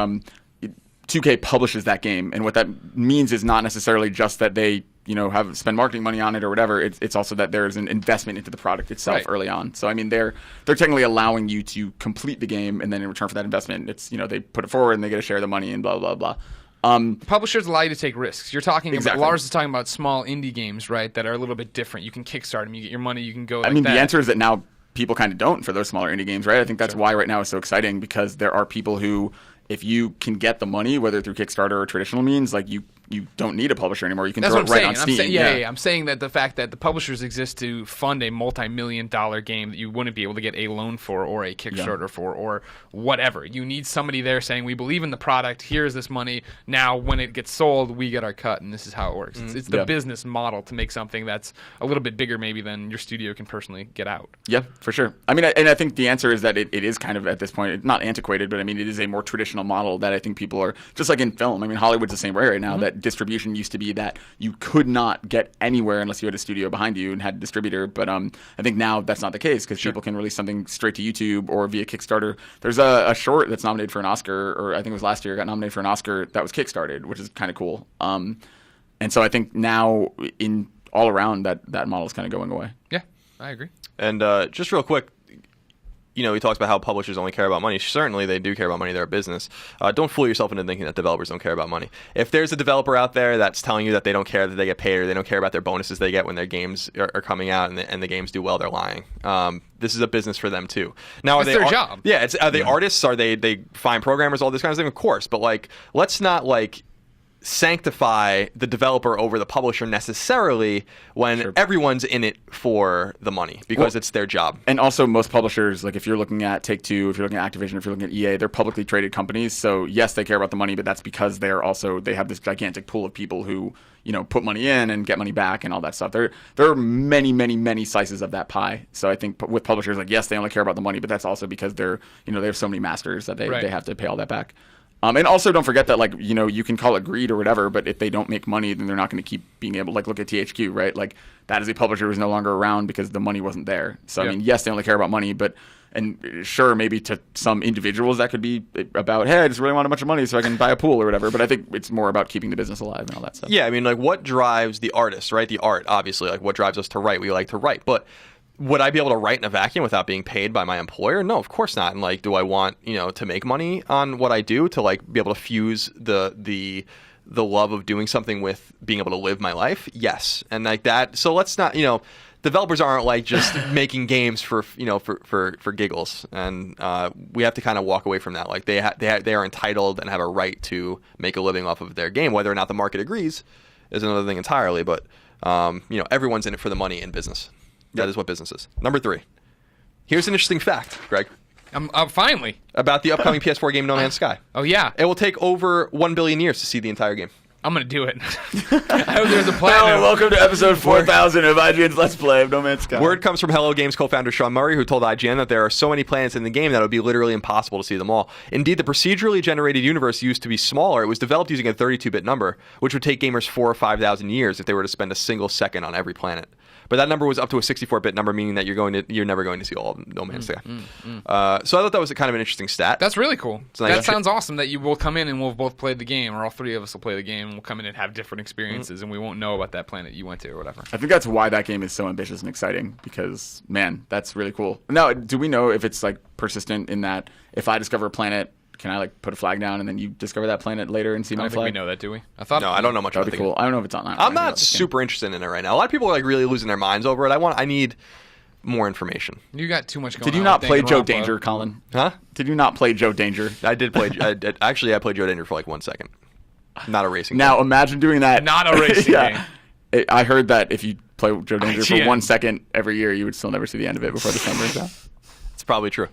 2K publishes that game, and what that means is not necessarily just that they, have spend marketing money on it or whatever. It's also that there's an investment into the product itself early on. So I mean, they're technically allowing you to complete the game, and then in return for that investment, it's they put it forward and they get a share of the money and blah blah blah. Publishers allow you to take risks. You're talking Exactly. about, Lars is talking about small indie games, right, that are a little bit different. You can kickstart them, you get your money, you can go like I mean, that. the answer is that now people kind of don't for those smaller indie games, right? I think that's why right now it's so exciting, because there are people who, if you can get the money, whether through Kickstarter or traditional means, like you don't need a publisher anymore. You can That's throw what it I'm right saying. on Steam. Yeah. I'm saying that the fact that the publishers exist to fund a multi-million-dollar game that you wouldn't be able to get a loan for or a Kickstarter for or whatever. You need somebody there saying, we believe in the product, here's this money, now when it gets sold, we get our cut, and this is how it works. It's the business model to make something that's a little bit bigger maybe than your studio can personally get out. Yeah, for sure. I mean, and I think the answer is that it is kind of, at this point, not antiquated, but I mean, it is a more traditional model that I think people are, just like in film. I mean, Hollywood's the same way right now, that distribution used to be that you could not get anywhere unless you had a studio behind you and had a distributor. But I think now that's not the case, because people can release something straight to YouTube or via Kickstarter. There's a short that's nominated for an Oscar, or I think it was last year, got nominated for an Oscar that was Kickstarted, which is kind of cool. And so I think now in all around that model is kind of going away. Yeah, I agree. And just real quick, he talks about how publishers only care about money. Certainly, they do care about money. They're a business. Don't fool yourself into thinking that developers don't care about money. If there's a developer out there that's telling you that they don't care that they get paid, or they don't care about their bonuses they get when their games are coming out and the games do well, they're lying. This is a business for them too. Now, It's their job. Yeah, are they artists? Are they fine programmers? All this kind of thing, of course. But let's not sanctify the developer over the publisher necessarily when everyone's in it for the money, because it's their job. And also, most publishers, like if you're looking at Take-Two, if you're looking at Activision, if you're looking at EA, they're publicly traded companies. So yes, they care about the money, but that's because they have this gigantic pool of people who put money in and get money back and all that stuff. There are many, many, many slices of that pie. So I think with publishers, yes, they only care about the money, but that's also because they're they have so many masters that they have to pay all that back. And also, don't forget that, you can call it greed or whatever, but if they don't make money, then they're not going to keep being able, look at THQ, right? That is a publisher who's no longer around because the money wasn't there. So, I mean, yes, they only care about money, and sure, maybe to some individuals that could be about, hey, I just really want a bunch of money so I can buy a pool or whatever. But I think it's more about keeping the business alive and all that stuff. Yeah, I mean, what drives the artist, right? The art, obviously, what drives us to write. We like to write, but would I be able to write in a vacuum without being paid by my employer? No, of course not. And do I want to make money on what I do, to be able to fuse the love of doing something with being able to live my life? Yes, and that. So let's not developers aren't just making games for giggles, and we have to kind of walk away from that. They are entitled and have a right to make a living off of their game. Whether or not the market agrees is another thing entirely. But everyone's in it for the money in business. That is what business is. Number 3. Here's an interesting fact, Greg. Finally. About the upcoming PS4 game No Man's Sky. Oh, yeah. It will take over 1 billion years to see the entire game. I'm going to do it. I hope there's a plan. Welcome to episode 4000 of IGN's Let's Play of No Man's Sky. Word comes from Hello Games co-founder Sean Murray, who told IGN that there are so many planets in the game that it would be literally impossible to see them all. Indeed, the procedurally generated universe used to be smaller. It was developed using a 32-bit number, which would take gamers 4,000 or 5,000 years if they were to spend a single second on every planet. But that number was up to a 64-bit number, meaning that you're never going to see all of No Man's Sky. So I thought that was kind of an interesting stat. That's really cool. Nice. That sounds awesome that you will come in and we'll both play the game, or all three of us will play the game, and we'll come in and have different experiences, and we won't know about that planet you went to or whatever. I think that's why that game is so ambitious and exciting, because, man, that's really cool. Now, do we know if it's persistent in that if I discover a planet, can I like put a flag down and then you discover that planet later and see I my don't think flag? we know that, do we? I thought No, I don't know much That'd about be the cool. game. I don't know if it's online. I'm not super interested in it right now. A lot of people are like really losing their minds over it. I need more information. You got too much going on. Did you not with play Joe Danganronpa. Danger, Colin? Huh? Did you not play Joe Danger? I did play. Actually, I played Joe Danger for like 1 second. Not a racing. Now game. imagine doing that. Not a racing game. I heard that if you play Joe Danger for IGN. 1 second every year, you would still never see the end of it before the sun burns out. It's probably true.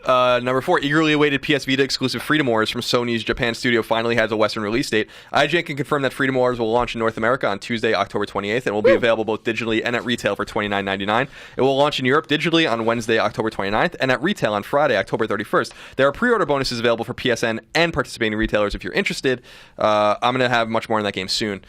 Number 4, eagerly awaited PS Vita exclusive Freedom Wars from Sony's Japan studio finally has a Western release date. IGN can confirm that Freedom Wars will launch in North America on Tuesday, October 28th, and will be available both digitally and at retail for $29.99. It will launch in Europe digitally on Wednesday, October 29th, and at retail on Friday, October 31st. There are pre-order bonuses available for PSN and participating retailers if you're interested. I'm going to have much more on that game soon.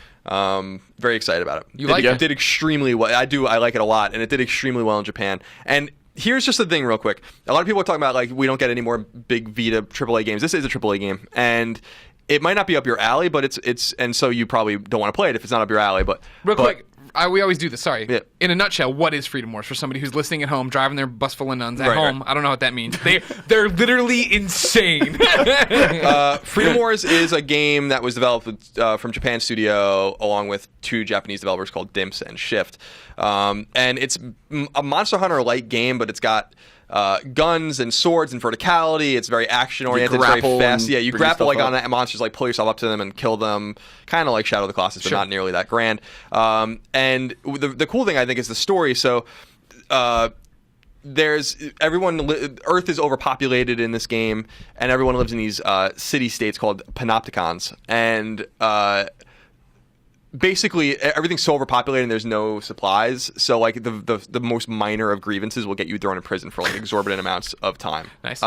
Very excited about it. It did extremely well. I like it a lot, and it did extremely well in Japan. And here's just the thing real quick. A lot of people are talking about like we don't get any more big Vita AAA games. This is a AAA game, and it might not be up your alley, but it's and so you probably don't want to play it if it's not up your alley. But Real quick, we always do this. Sorry. Yeah. In a nutshell, what is Freedom Wars for somebody who's listening at home, driving their bus full of nuns at Right, home? right. I don't know what that means. They're literally insane. Freedom Wars is a game that was developed from Japan Studio along with 2 Japanese developers called Dimps and Shift. And it's a Monster Hunter-like game, but it's got guns and swords and verticality. It's very action-oriented. It's very grapple fast. and Yeah, you bring grapple stuff like up. on monsters, like pull yourself up to them and kill them. Kind of like Shadow of the Colossus, but Sure. not nearly that grand. And the cool thing, I think, is the story. So Earth is overpopulated in this game, and everyone lives in these city states called panopticons, and basically everything's so overpopulated and there's no supplies, so like the most minor of grievances will get you thrown in prison for like exorbitant amounts of time. Nice.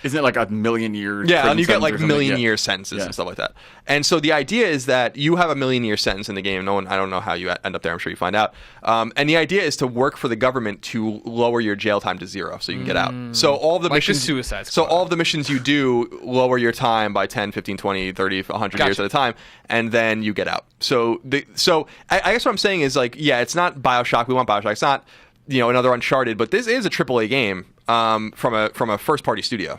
Isn't it like a million years? Yeah, and you get prison like sentence or something? million-year Yeah. sentences Yeah. and stuff like that. And so the idea is that you have a million-year sentence in the game. I don't know how you end up there. I'm sure you find out. And the idea is to work for the government to lower your jail time to 0 so you can get out. So all of the Like the missions, Suicide so Squad. all of the missions you do lower your time by 10, 15, 20, 30, 100 years Gotcha. at a time, and then you get out. So I guess what I'm saying is like, yeah, it's not BioShock. We want BioShock. It's not another Uncharted, but this is a AAA game from a first-party studio.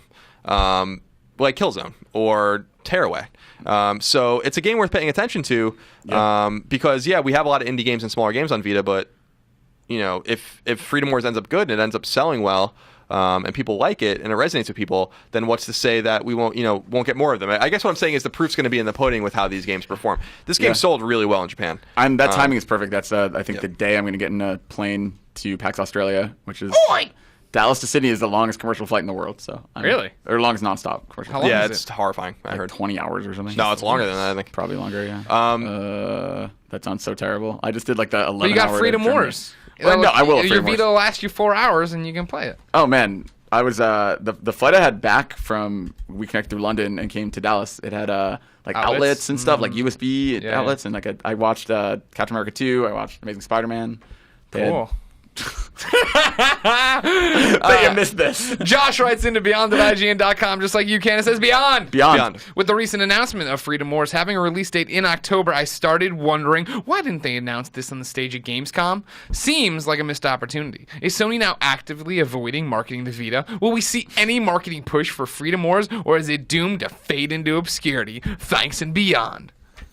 Like Killzone or Tearaway. So it's a game worth paying attention to because, we have a lot of indie games and smaller games on Vita, but, if Freedom Wars ends up good and it ends up selling well and people like it and it resonates with people, then what's to say that we won't get more of them? I guess what I'm saying is the proof's going to be in the pudding with how these games perform. This game sold really well in Japan. That timing is perfect. That's I think the day I'm going to get in a plane to PAX Australia, which is Dallas to Sydney is the longest commercial flight in the world. So Really? or longest nonstop commercial. How flight. long Yeah, is it's it? horrifying. I Like heard. 20 hours or something. No, it's longer than that, I think. Probably longer. Yeah. That sounds so terrible. I just did like the 11. But you got hour Freedom Germany. Wars. Well, no, I will at Your Freedom Vita Wars. will last you 4 hours and you can play it. Oh man, I was the flight I had back from we connected through London and came to Dallas. It had like outlets and stuff, like USB Yeah, outlets, and like I watched Captain America 2. I watched Amazing Spider-Man. Cool. Bet you missed this. Josh writes into beyond at IGN.com just like you can. It says Beyond. Beyond. With the recent announcement of Freedom Wars having a release date in October, I started wondering, why didn't they announce this on the stage at Gamescom? Seems like a missed opportunity. Is Sony now actively avoiding marketing the Vita? Will we see any marketing push for Freedom Wars, or is it doomed to fade into obscurity? Thanks and Beyond.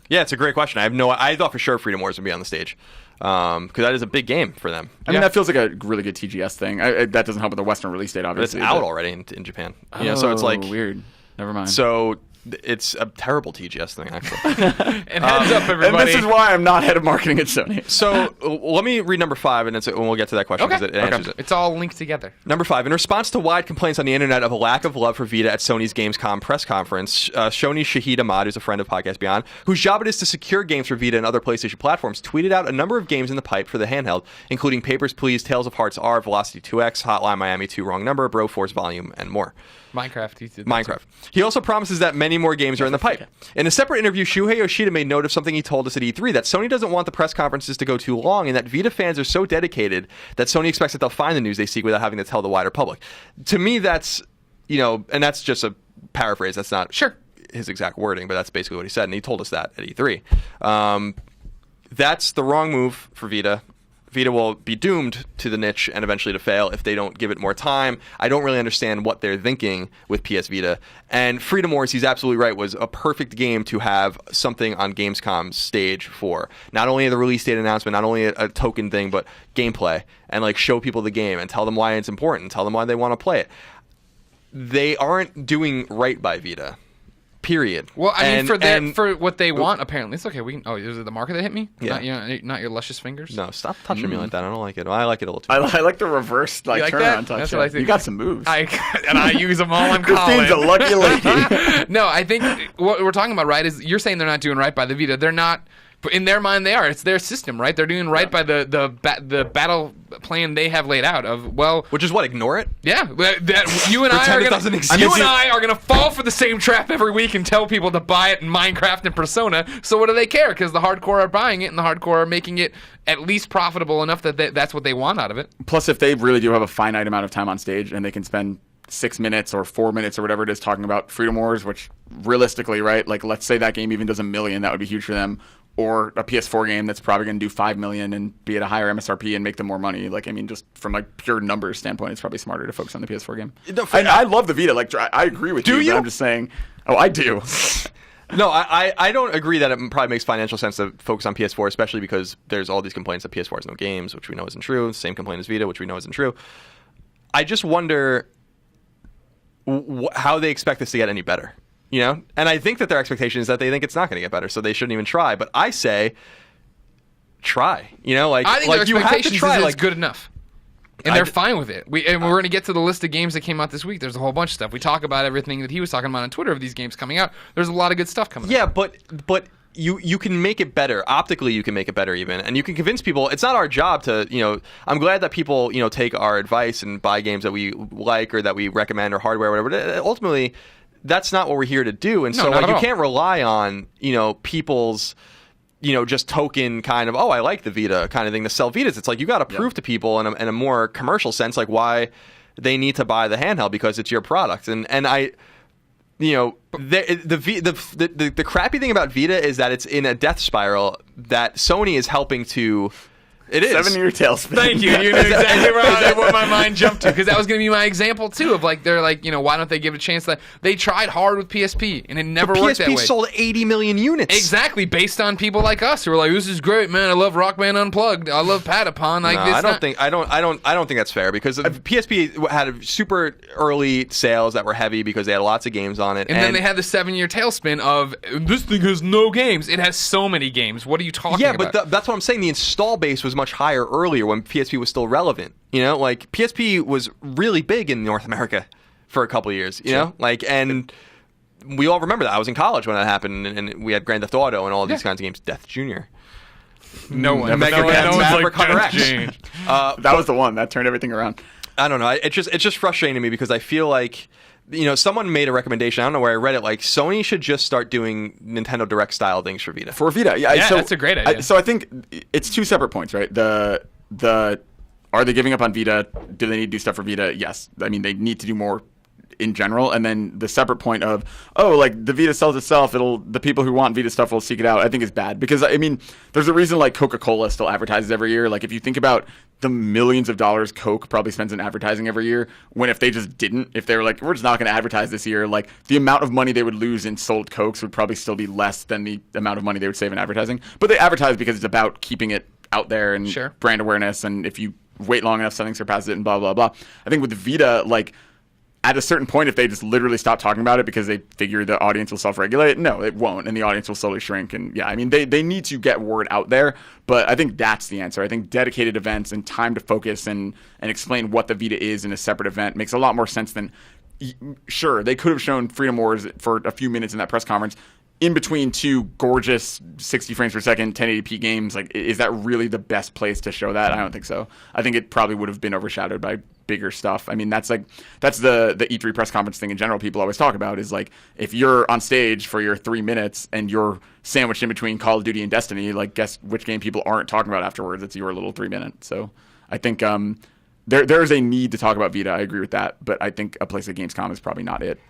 Yeah, it's a great question. I thought for sure Freedom Wars would be on the stage because that is a big game for them. I mean, that feels like a really good TGS thing. That doesn't help with the Western release date, But it's obviously. out already in Japan. So it's like weird. Never mind. So it's a terrible TGS thing, actually. And heads up, everybody. and this is why I'm not head of marketing at Sony. So let me read number 5, and we'll get to that question because it answers it. It's all linked together. Number 5, in response to wide complaints on the internet of a lack of love for Vita at Sony's Gamescom press conference, Shoni Shahid Ahmad, who's a friend of Podcast Beyond, whose job it is to secure games for Vita and other PlayStation platforms, tweeted out a number of games in the pipe for the handheld, including Papers, Please, Tales of Hearts R, Velocity 2X, Hotline Miami 2, Wrong Number, Broforce Volume, and more. Minecraft. He did that Minecraft. He also promises that many more games are in the pipe. In a separate interview, Shuhei Yoshida made note of something he told us at E3, that Sony doesn't want the press conferences to go too long, and that Vita fans are so dedicated that Sony expects that they'll find the news they seek without having to tell the wider public. To me, that's, and that's just a paraphrase. That's not his exact wording, but that's basically what he said, and he told us that at E3. That's the wrong move for Vita. Vita will be doomed to the niche and eventually to fail if they don't give it more time. I don't really understand what they're thinking with PS Vita. And Freedom Wars, he's absolutely right, was a perfect game to have something on Gamescom's stage for. Not only the release date announcement, not only a token thing, but gameplay, and like show people the game and tell them why it's important, tell them why they want to play it. They aren't doing right by Vita. Period. Well, I mean, for what they want, apparently it's okay. Is it the marker that hit me? Yeah. Not your luscious fingers. No, stop touching me like that. I don't like it. I like it a little too. I like the reverse like turnaround that? touch. That's what I think. You got some moves. I use them all in college. Christine's a lucky lady. No, I think what we're talking about, right, is you're saying they're not doing right by the Vita. They're not. In their mind, they are. It's their system, right? They're doing right by the battle plan they have laid out. Which is what? Ignore it? Yeah. That you and I are going to fall for the same trap every week and tell people to buy it in Minecraft and Persona. So what do they care? Because the hardcore are buying it, and the hardcore are making it at least profitable enough that that's what they want out of it. Plus, if they really do have a finite amount of time on stage and they can spend 6 minutes or 4 minutes or whatever it is talking about Freedom Wars, which realistically, right, like let's say that game even does $1 million, that would be huge for them. Or a PS4 game that's probably going to do $5 million and be at a higher MSRP and make them more money. Like, I mean, just from a pure numbers standpoint, it's probably smarter to focus on the PS4 game. I love the Vita. Like, I agree with you. But I'm just saying. Oh, I do. No, I don't agree that it probably makes financial sense to focus on PS4, especially because there's all these complaints that PS4 has no games, which we know isn't true. Same complaint as Vita, which we know isn't true. I just wonder how they expect this to get any better. You know, and I think that their expectation is that they think it's not going to get better, so they shouldn't even try. But I say, try. You know, like I think like their you have to try. Is like good enough, and they're fine with it. We're going to get to the list of games that came out this week. There's a whole bunch of stuff. We talk about everything that he was talking about on Twitter of these games coming out. There's a lot of good stuff coming. Yeah, out. but you can make it better. Optically, you can make it better even, and you can convince people. It's not our job to, you know. I'm glad that people, you know, take our advice and buy games that we like or that we recommend or hardware or whatever. Ultimately, that's not what we're here to do. And so like you can't rely on, you know, people's, you know, just token kind of, oh, I like the Vita kind of thing to sell Vitas. It's like you got to prove to people in a more commercial sense, like why they need to buy the handheld because it's your product. And I, you know, the crappy thing about Vita is that it's in a death spiral that Sony is helping to. It is 7-year tailspin. Thank you. You knew exactly what my mind jumped to, because that was going to be my example too. Of like, they're like, you know, why don't they give it a chance? That they tried hard with PSP and it never worked that way. PSP sold 80 million units. Exactly, based on people like us who are like, this is great, man. I love Rock Band Unplugged. I love Patapon. Like, no, I don't think that's fair, because PSP had super early sales that were heavy because they had lots of games on it, and then they had the 7-year tailspin of this thing has no games. It has so many games. What are you talking about? Yeah, but that's what I'm saying. The install base was much higher earlier when PSP was still relevant. You know, like PSP was really big in North America for a couple of years. You know, like, and we all remember that. I was in college when that happened, and we had Grand Theft Auto and all these kinds of games. Death Jr. No one. Maverick Hunter X. That was the one that turned everything around. I don't know. It's just frustrating to me because I feel like, you know, someone made a recommendation. I don't know where I read it. Like, Sony should just start doing Nintendo Direct style things for Vita. For Vita, so, that's a great idea. So I think it's two separate points, right? The are they giving up on Vita? Do they need to do stuff for Vita? Yes. I mean, they need to do more in general. And then the separate point of, oh, like the Vita sells itself, the people who want Vita stuff will seek it out, I think is bad. Because, I mean, there's a reason like Coca-Cola still advertises every year. Like, if you think about the millions of dollars Coke probably spends in advertising every year, when if they just didn't, if they were like, we're just not going to advertise this year, like the amount of money they would lose in sold Cokes would probably still be less than the amount of money they would save in advertising. But they advertise because it's about keeping it out there and brand awareness, and if you wait long enough, something surpasses it, and blah, blah, blah. I think with the Vita, like, at a certain point, if they just literally stop talking about it because they figure the audience will self-regulate, no, it won't, and the audience will slowly shrink. And yeah, I mean, they need to get word out there, but I think that's the answer. I think dedicated events and time to focus and explain what the Vita is in a separate event makes a lot more sense than, sure, they could have shown Freedom Wars for a few minutes in that press conference in between two gorgeous 60 frames per second 1080p games. Like, is that really the best place to show that? I don't think so. I think it probably would have been overshadowed by bigger stuff. I mean, that's the E3 press conference thing in general people always talk about, is like, if you're on stage for your 3 minutes and you're sandwiched in between Call of Duty and Destiny, like, guess which game people aren't talking about afterwards? It's your little 3 minute. So I think there is a need to talk about Vita. I agree with that, but I think a place like Gamescom is probably not it.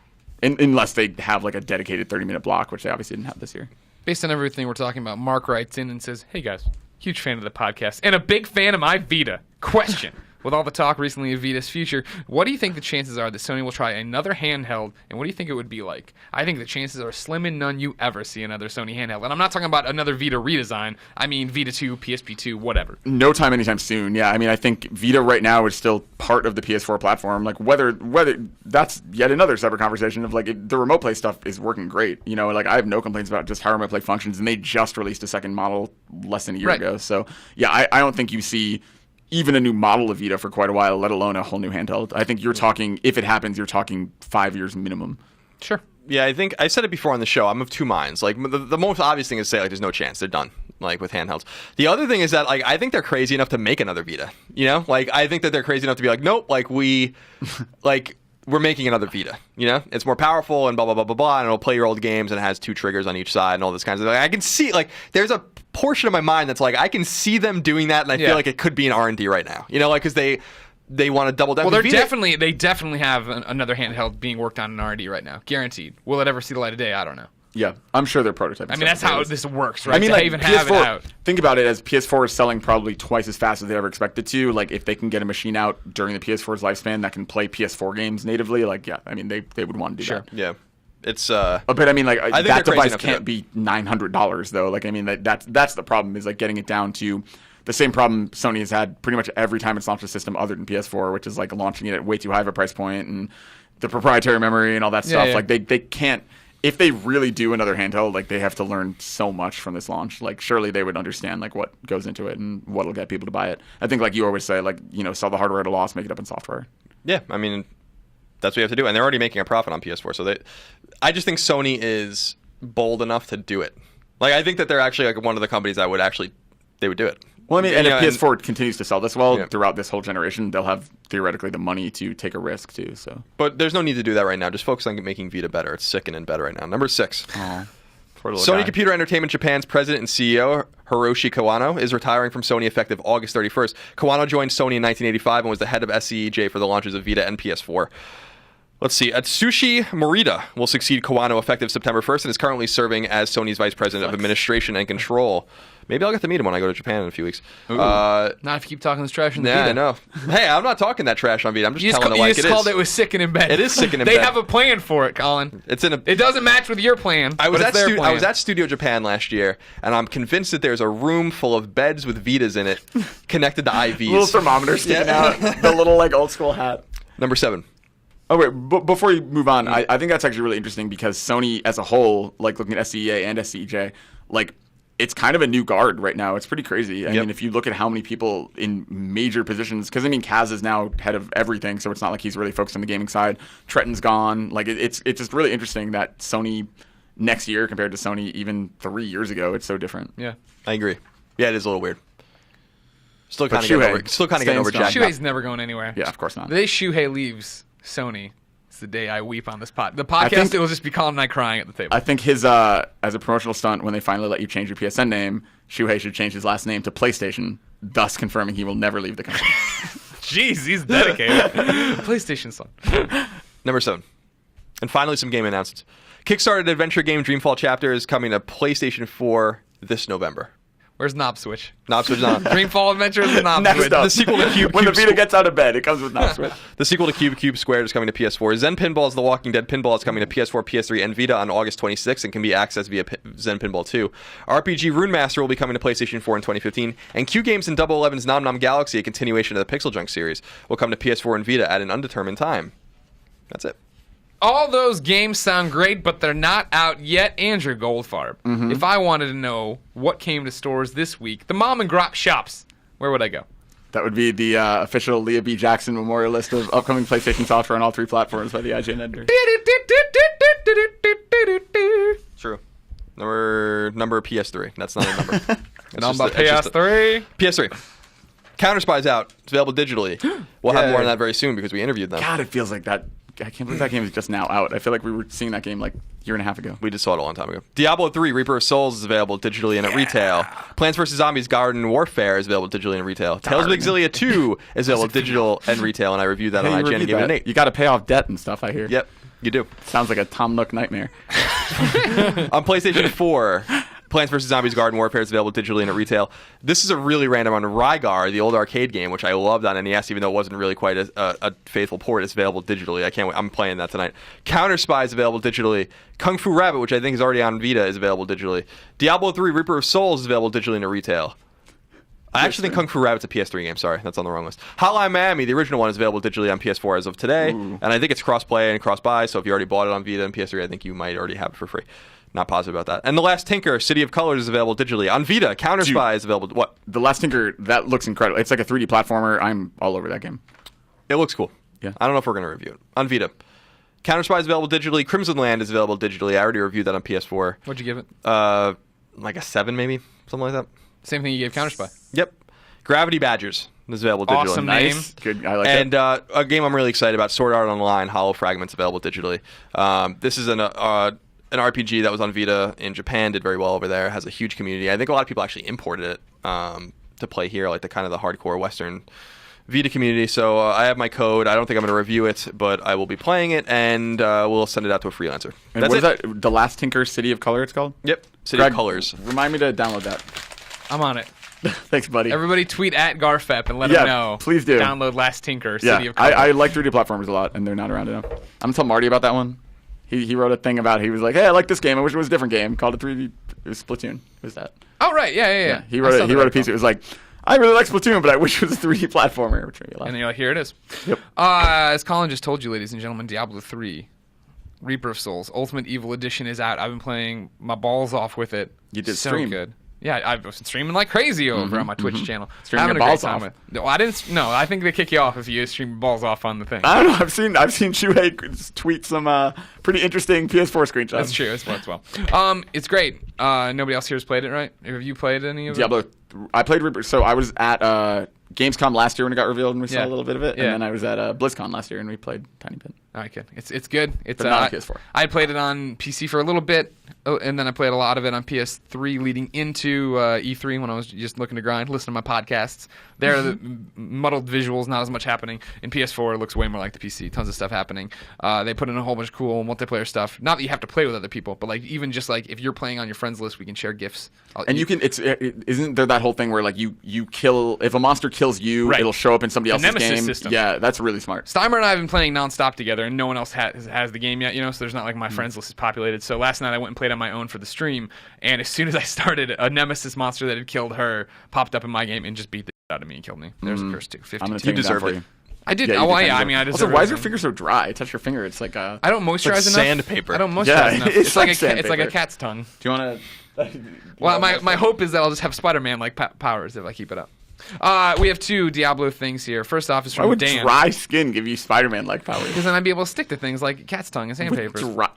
Unless they have like a dedicated 30-minute block, which they obviously didn't have this year. Based on everything we're talking about, Mark writes in and says, hey guys, Huge fan of the podcast and a big fan of my Vita. Question. With all the talk recently of Vita's future, what do you think the chances are that Sony will try another handheld, and what do you think it would be like? I think the chances are slim and none you ever see another Sony handheld. And I'm not talking about another Vita redesign. I mean Vita 2, PSP 2, whatever. No time anytime soon. Yeah, I mean, I think Vita right now is still part of the PS4 platform. Like whether that's yet another separate conversation of like the remote play stuff is working great. You know, like I have no complaints about just how remote play functions, and they just released a second model less than a year ago. So yeah, I don't think you see even a new model of Vita for quite a while, let alone a whole new handheld. I think you're talking, if it happens, you're talking 5 years minimum. Sure. Yeah, I think I said it before on the show. I'm of two minds. Like the most obvious thing is to say like there's no chance they're done. Like with handhelds. The other thing is that like I think they're crazy enough to make another Vita. You know, like I think that they're crazy enough to be like, nope, like we're making another Vita. You know, it's more powerful and blah blah blah blah blah, and it'll play your old games and it has 2 triggers on each side and all this kinds of. Like, I can see like there's a portion of my mind that's like I can see them doing that, and I feel like it could be an R&D right now. You know, like because they want to double down. Well, they definitely have another handheld being worked on in R&D right now, guaranteed. Will it ever see the light of day? I don't know. Yeah, I'm sure they're prototyping. I mean, that's how this works, right? I mean, to like even PS4, have it out. Think about it as PS4 is selling probably twice as fast as they ever expected to. Like, if they can get a machine out during the PS4's lifespan that can play PS4 games natively, like, yeah, I mean, they would want to do that. Yeah. It's but I mean, like I think that they're crazy device can't be $900 though. Like, I mean, that's the problem is like getting it down to the same problem Sony has had pretty much every time it's launched a system other than PS4, which is like launching it at way too high of a price point and the proprietary memory and all that stuff. Yeah. Like they can't. If they really do another handheld, like they have to learn so much from this launch. Like surely they would understand like what goes into it and what'll get people to buy it. I think like you always say, like, you know, sell the hardware at a loss, make it up in software. Yeah, I mean, that's what you have to do, and they're already making a profit on PS4. So I just think Sony is bold enough to do it. Like I think that they're actually like one of the companies that they would do it. Well, I mean, and if PS4 continues to sell this well Yeah. throughout this whole generation, they'll have theoretically the money to take a risk too. So, But there's no need to do that right now. Just focus on making Vita better. It's sickening better right now. Number 6. poor little Sony guy. Computer Entertainment Japan's president and CEO, Hiroshi Kawano, is retiring from Sony effective August 31st. Kawano joined Sony in 1985 and was the head of SCEJ for the launches of Vita and PS4. Let's see. Atsushi Morita will succeed Kawano effective September 1st and is currently serving as Sony's Vice President of Administration and Control. Maybe I'll get to meet him when I go to Japan in a few weeks. Not if you keep talking this trash in the Vita. I know. Hey, I'm not talking that trash on Vita. I'm just telling it like it is. You just called it was sick and in bed. It is sick and in They bed. have a plan for it, Colin. It doesn't match with your plan. I was but it's their plan. I was at Studio Japan last year, and I'm convinced that there's a room full of beds with Vitas in it, connected to IVs. Little thermometer sticking out, the little like old school hat. Number 7. Oh wait, before you move on, I think that's actually really interesting because Sony as a whole, like looking at SCEA and SCEJ, like it's kind of a new guard right now. It's pretty crazy. I mean, if you look at how many people in major positions, because I mean, Kaz is now head of everything, so it's not like he's really focused on the gaming side. Trenton's gone. Like it's just really interesting that Sony next year compared to Sony even 3 years ago, it's so different. Yeah. I agree. Yeah, it is a little weird. Still But kind of getting over strong. Jack. Shuhei's never going anywhere. Yeah, of course not. The day Shuhei leaves Sony, it's the day I weep on this pod. The podcast, it will just be Colin and I crying at the table. I think his as a promotional stunt, when they finally let you change your PSN name, Shuhei should change his last name to PlayStation, thus confirming he will never leave the company. Jeez, he's dedicated. PlayStation son. Number 7. And finally, some game announcements. Kickstarted adventure game Dreamfall Chapter is coming to PlayStation 4 this November. Where's Knob Switch? Knob Switch is on. Dreamfall Adventures and Knob Next Switch. up. The sequel to Cube When the Cube Vita gets out of bed, it comes with Knob Switch. The sequel to Cube Squared is coming to PS4. Zen Pinball's The Walking Dead Pinball is coming to PS4, PS3, and Vita on August 26th and can be accessed via Zen Pinball 2. RPG Rune Master will be coming to PlayStation 4 in 2015. And Q Games and Double Eleven's Nom Nom Galaxy, a continuation of the Pixel Junk series, will come to PS4 and Vita at an undetermined time. That's it. All those games sound great, but they're not out yet. Andrew Goldfarb, if I wanted to know what came to stores this week, the mom and grop shops, where would I go? That would be the official Leah B. Jackson memorial list of upcoming PlayStation software on all 3 platforms by the IGN editor. True. Number PS3. That's not a number. Number PS3. PS3. Counter-Spy's out. It's available digitally. We'll have more on that very soon because we interviewed them. God, it feels like that. I can't believe that game is just now out. I feel like we were seeing that game like a year and a half ago. We just saw it a long time ago. Diablo 3 Reaper of Souls is available digitally and at retail. Plants vs. Zombies Garden Warfare is available digitally and retail. Tales of Exilia 2 is available digital and retail, and I reviewed that on IGN and gave it an 8. You got to pay off debt and stuff, I hear. Yep, you do. Sounds like a Tom Nook nightmare. On PlayStation 4, Plants vs. Zombies Garden Warfare is available digitally and at retail. This is a really random one. Rygar, the old arcade game, which I loved on NES, even though it wasn't really quite a faithful port, is available digitally. I can't wait. I'm playing that tonight. Counter Spy is available digitally. Kung Fu Rabbit, which I think is already on Vita, is available digitally. Diablo 3 Reaper of Souls is available digitally and at retail. I actually think Kung Fu Rabbit's a PS3 game. Sorry, that's on the wrong list. Hotline Miami, the original one, is available digitally on PS4 as of today. And I think it's cross-play and cross-buy, so if you already bought it on Vita and PS3, I think you might already have it for free. Not positive about that. And The Last Tinker, City of Colors, is available digitally. On Vita, Counter Spy is available. What? The Last Tinker, that looks incredible. It's like a 3D platformer. I'm all over that game. It looks cool. Yeah. I don't know if we're going to review it. On Vita. Counter Spy is available digitally. Crimson Land is available digitally. I already reviewed that on PS4. What'd you give it? Like a 7 maybe? Something like that. Same thing you gave Counter Spy. Yep. Gravity Badgers is available digitally. Awesome name. Nice. Good. I like And that. a game I'm really excited about, Sword Art Online, Hollow Fragments, available digitally. This is an RPG that was on Vita in Japan, did very well over there, has a huge community. I think a lot of people actually imported it to play here, like the kind of the hardcore Western Vita community. So I have my code. I don't think I'm going to review it, but I will be playing it, and we'll send it out to a freelancer. And That's what it. is that? The Last Tinker, City of Color, it's called? Yep. City Greg, of Colors. Remind me to download that. I'm on it. Thanks, buddy. Everybody tweet at Garfep and let him know. Please do. Download Last Tinker, Yeah, City of Color. I like 3D platformers a lot, and they're not around enough. I'm going to tell Marty about that one. He wrote a thing about it. He was like, hey, I like this game. I wish it was a different game. Called it 3D. It was Splatoon. It was that. Oh, right. Yeah. He wrote a piece. It was like, I really like Splatoon, but I wish it was a 3D platformer. Which made me laugh. And then you're like, here it is. Yep. As Colin just told you, ladies and gentlemen, Diablo 3, Reaper of Souls, Ultimate Evil Edition is out. I've been playing my balls off with it. You did so stream. Good. Yeah, I've been streaming like crazy over on my Twitch channel. Streaming Having your a great balls time off. with it. No, I didn't. No, I think they kick you off if you stream your balls off on the thing. I don't know. I've seen Shuhei tweet some pretty interesting PS4 screenshots. That's true. It's fun as well. It's great. Nobody else here has played it, right? Have you played any of it? Diablo. I played Reaper. So I was at Gamescom last year when it got revealed, and we saw a little bit of it. Yeah. And then I was at BlizzCon last year, and we played tiny bit. All right, good. It's good. It's But not on PS4. I played it on PC for a little bit, and then I played a lot of it on PS3 leading into E3 when I was just looking to grind, listen to my podcasts. There, the muddled visuals, not as much happening. In PS4, it looks way more like the PC. Tons of stuff happening. They put in a whole bunch of cool multiplayer stuff. Not that you have to play with other people, but like even just like if you're playing on your friends list, we can share gifs. And you can. Isn't there that whole thing where like you kill if a monster kills you, Right. it'll show up in somebody The else's Nemesis game. system. Yeah, that's really smart. Steimer and I have been playing nonstop together, and no one else has the game yet, so there's not like my friends list is populated. So last night I went and played on my own for the stream, and as soon as I started, a Nemesis monster that had killed her popped up in my game and just beat the shit out of me and killed me. There's a curse too. 15. I'm gonna You take it down deserved for it. you. I did. Yeah, Oh, you yeah. I deserve mean, I it. deserve Also, why is it. your finger so dry? Touch your finger. It's like I don't moisturize enough. sandpaper. I don't moisturize Yeah, enough. it's like it's like a sandpaper. cat's tongue. Do you want to? Well, my hope is that I'll just have Spider-Man like powers if I keep it up. We have two Diablo things here. First off is Why from would Dan. dry skin give you Spider-Man like powers? Because then I'd be able to stick to things like cat's tongue and sandpaper. Dry.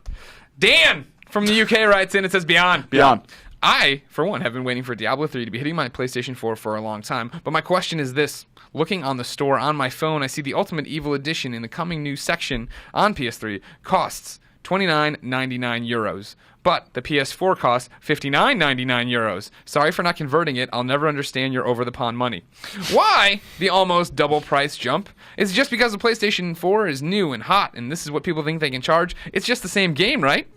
Dan from the UK writes in. It says Beyond. Beyond. I, for one, have been waiting for Diablo 3 to be hitting my PlayStation 4 for a long time, but my question is this. Looking on the store on my phone, I see the Ultimate Evil Edition in the coming new section on PS3 costs €29.99, but the PS4 costs €59.99. Sorry for not converting it. I'll never understand your over-the-pond money. Why the almost double price jump? It's just because the PlayStation 4 is new and hot, and this is what people think they can charge. It's just the same game, right?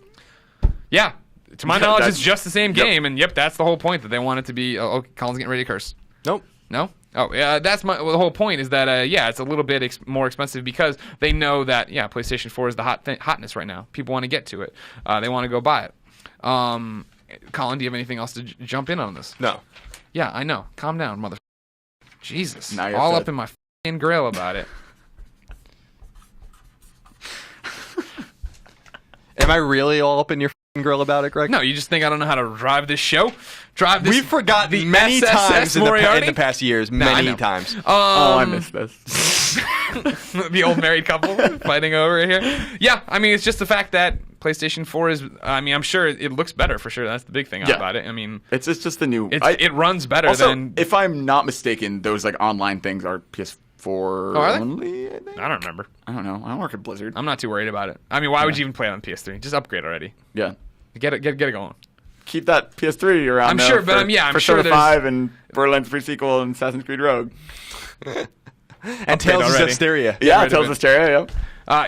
Yeah. To my knowledge, it's just the same game, and that's the whole point, that they want it to be. Oh, Colin's getting ready to curse. Nope. No? Oh, yeah, that's the whole point is that, it's a little bit more expensive because they know that, PlayStation 4 is the hotness right now. People want to get to it. They want to go buy it. Colin, do you have anything else to jump in on this? No. Yeah, I know. Calm down, mother. Jesus. Now you're All upset. up in my f***ing grill about it. Am I really all up in your f***ing grill about it, Greg? No, you just think I don't know how to drive this show? Drive this. We've forgotten the many SSS times in Moriarty? the past years. I Many know. times. Oh, I missed this. The old married couple fighting over here. Yeah, I mean, it's just the fact that PlayStation 4 is. I mean, I'm sure it looks better for sure. That's the big thing about it. I mean, It's just the new. it runs better Also, than. if I'm not mistaken, those like online things are PS4 are they? only. I think. I don't remember. I don't know. I don't work at Blizzard. I'm not too worried about it. I mean, why would you even play it on PS3? Just upgrade already. Yeah. Get it going. Keep that PS3 around. I'm though, sure, but for, I'm sure Persona there's- 5 and Borderlands pre-sequel and Assassin's Creed Rogue. And Tales of already. Hysteria. Yeah, rid of Tales it. of Hysteria.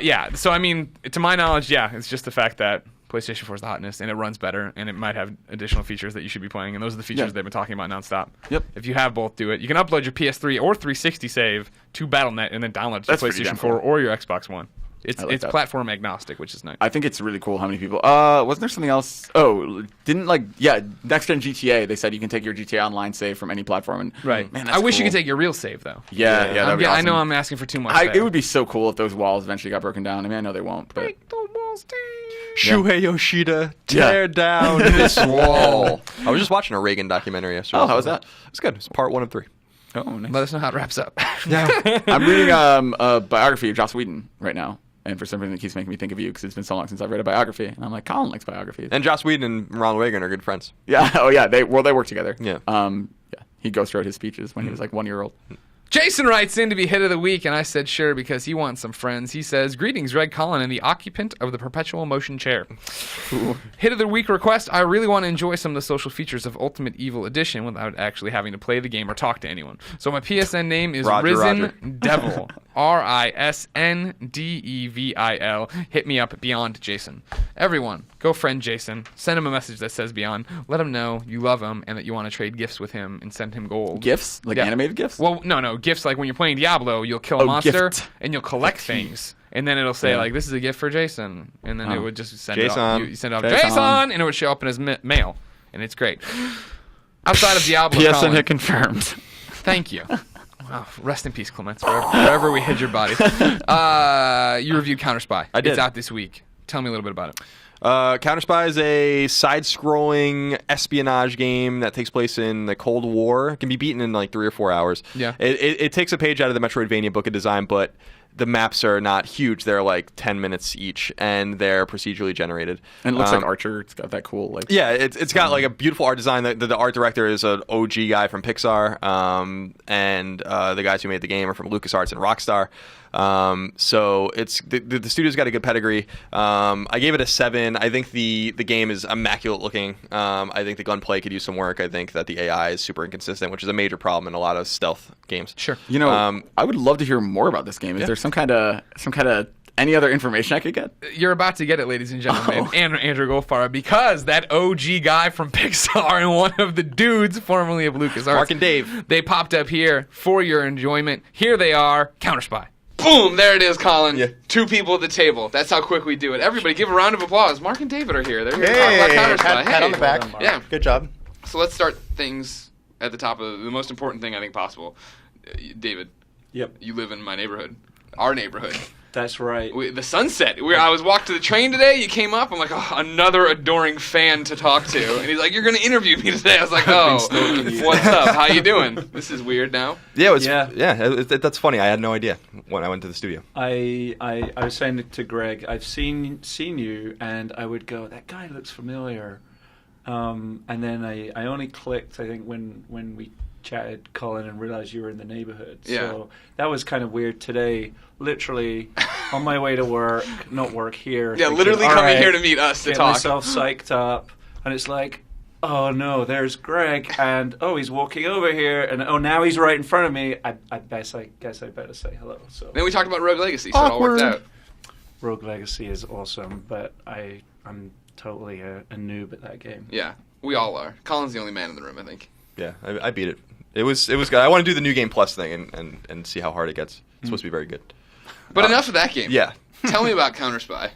Yeah. So I mean, to my knowledge, it's just the fact that PlayStation 4 is the hotness, and it runs better, and it might have additional features that you should be playing, and those are the features they've been talking about nonstop. Yep. If you have both, do it. You can upload your PS3 or 360 save to Battle.net and then download it to That's pretty PlayStation damn 4 cool. or your Xbox One. It's that. platform agnostic, which is nice. I think it's really cool how many people. Wasn't there something else? Oh, didn't next gen GTA? They said you can take your GTA Online save from any platform. And, Right. Man, that's I wish you cool. could take your real save though. Yeah, that'd be awesome. I know I'm asking for too much. It would be so cool if those walls eventually got broken down. I mean, I know they won't. But Break the walls down. Shuhei Yoshida, tear down this wall. I was just watching a Reagan documentary yesterday. Oh, how was that? It's good. It's part 1 of 3. oh, nice. Let us know how it wraps up. I'm reading a biography of Joss Whedon right now. And for some reason, it keeps making me think of you because it's been so long since I've read a biography. And I'm like, Colin likes biographies. And Joss Whedon and Ronald Reagan are good friends. Yeah. Oh, yeah. They work together. Yeah. Yeah. He ghost wrote his speeches when he was like 1 year old. Jason writes in to be hit of the week, and I said sure because he wants some friends. He says, "Greetings, Greg Collin and the occupant of the perpetual motion chair. Hit of the week request. I really want to enjoy some of the social features of Ultimate Evil Edition without actually having to play the game or talk to anyone. So my PSN name is Risen Devil. RISNDEVIL. Hit me up beyond Jason. Everyone, go friend Jason. Send him a message that says beyond. Let him know you love him and that you want to trade gifts with him and send him gold. Gifts? Like animated gifts? Well, no. Gifts like when you're playing Diablo, you'll kill a monster gift. and you'll collect things. And then it'll say, like, this is a gift for Jason. And then it would just send it off. You send it off, Jason! And it would show up in his mail. And it's great. Outside of Diablo, PSN Colin, hit confirmed. thank you. Wow, rest in peace, Clements, wherever we hid your body. You reviewed Counter Spy. I did. It's out this week. Tell me a little bit about it. Counter Spy is a side-scrolling espionage game that takes place in the Cold War. It can be beaten in like 3 or 4 hours. Yeah. It takes a page out of the Metroidvania book of design, but the maps are not huge. They're like 10 minutes each, and they're procedurally generated. And it looks like Archer. It's got that cool like. Yeah, it's got like a beautiful art design. The art director is an OG guy from Pixar, and the guys who made the game are from LucasArts and Rockstar. So it's the studio's got a good pedigree. I gave it a 7. I think the game is immaculate looking. I think the gunplay could use some work. I think that the AI is super inconsistent, which is a major problem in a lot of stealth games. Sure. You know, I would love to hear more about this game. Is there some kind of any other information I could get? You're about to get it, ladies and gentlemen, and Andrew Goldfarb, because that OG guy from Pixar and one of the dudes formerly of LucasArts, Mark and Dave, they popped up here for your enjoyment. Here they are, Counter Spy. Boom! There it is, Colin. Yeah. 2 people at the table. That's how quick we do it. Everybody, give a round of applause. Mark and David are here. They're here to talk about Counter Spy. Pat on the back. Yeah. Good job. So let's start things at the top of the most important thing I think possible. David, Yep, you live in my neighborhood, our neighborhood. that's right. The sunset. I was walking to the train today. You came up. I'm like, oh, another adoring fan to talk to. And he's like, you're going to interview me today. I was like, oh, what's up? How you doing? This is weird now. yeah, that's funny. I had no idea when I went to the studio. I was saying to Greg, I've seen you, and I would go, that guy looks familiar. And then I only clicked, I think, when we chatted, Colin, and realized you were in the neighborhood. Yeah. So that was kind of weird today. Literally on my way to work, not work here. Yeah, thinking, literally all coming right, here to meet us to get talk. myself psyched up, and it's like, oh no, there's Greg, and oh, he's walking over here, and oh, now he's right in front of me. I guess I better say hello. So Then we talked about Rogue Legacy, so it all worked out. Rogue Legacy is awesome, but I'm totally a noob at that game. Yeah, we all are. Colin's the only man in the room, I think. Yeah, I beat it. It was good. I want to do the new game plus thing and see how hard it gets. It's supposed to be very good. But enough of that game. Yeah. Tell me about Counter Spy.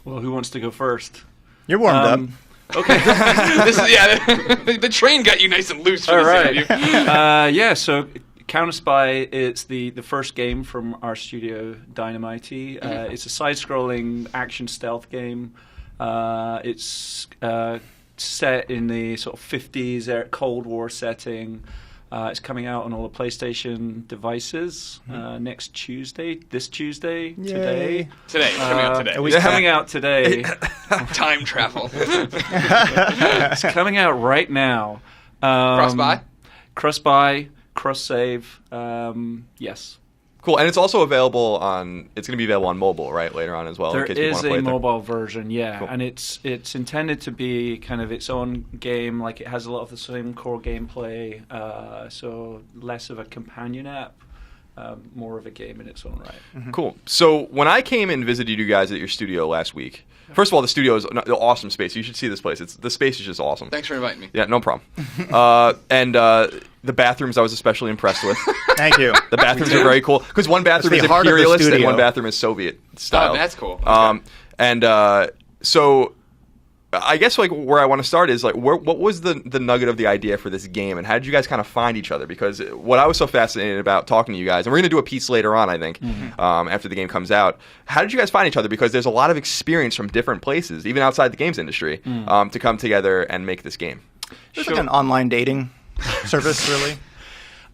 Well, who wants to go first? You're warmed up. Okay. The train got you nice and loose for All this right. interview. So Counter Spy is the first game from our studio, Dynamite. It's a side-scrolling action stealth game. It's set in the sort of 50s Cold War setting. It's coming out on all the PlayStation devices next Tuesday. This Tuesday, today. Today, coming out today. It's coming out today. Time travel. It's coming out right now. Cross-buy? Cross-buy, cross-save. Yes. Cool, and it's also available on. It's going to be available on mobile, right, later on as well. There in case you is want to play a it there. mobile version, yeah, Cool. and it's intended to be kind of its own game. Like it has a lot of the same core gameplay, so less of a companion app. more of a game in its own right. Mm-hmm. Cool. So when I came and visited you guys at your studio last week, first of all, the studio is an awesome space. You should see this place. The space is just awesome. Thanks for inviting me. Yeah, no problem. And the bathrooms I was especially impressed with. Thank you. The bathrooms are very cool because one bathroom is the heart of the imperialist and studio. one bathroom is Soviet style. Oh, that's cool. And so I guess like where I want to start is like what was the nugget of the idea for this game, and how did you guys kind of find each other? Because what I was so fascinated about talking to you guys, and we're going to do a piece later on, I think, after the game comes out. How did you guys find each other? Because there's a lot of experience from different places, even outside the games industry, to come together and make this game. It's like an online dating service, really.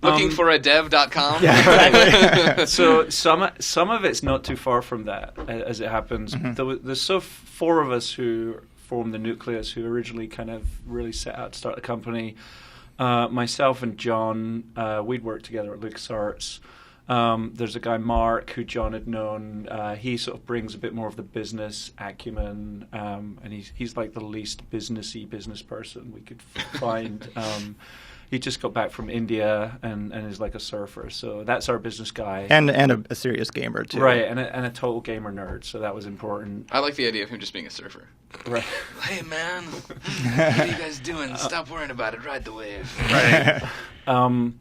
Looking for a dev.com. Yeah, exactly. So some of it's not too far from that, as it happens. There's four of us who formed the nucleus, who originally kind of really set out to start the company. Myself and John, we'd worked together at LucasArts. There's a guy, Mark, who John had known. He sort of brings a bit more of the business acumen, and he's like the least businessy business person we could find. He just got back from India and is like a surfer, so that's our business guy. And a serious gamer, too. Right, and a total gamer nerd, so that was important. I like the idea of him just being a surfer. Right. Hey, man. What are you guys doing? Stop worrying about it. Ride the wave. Right. And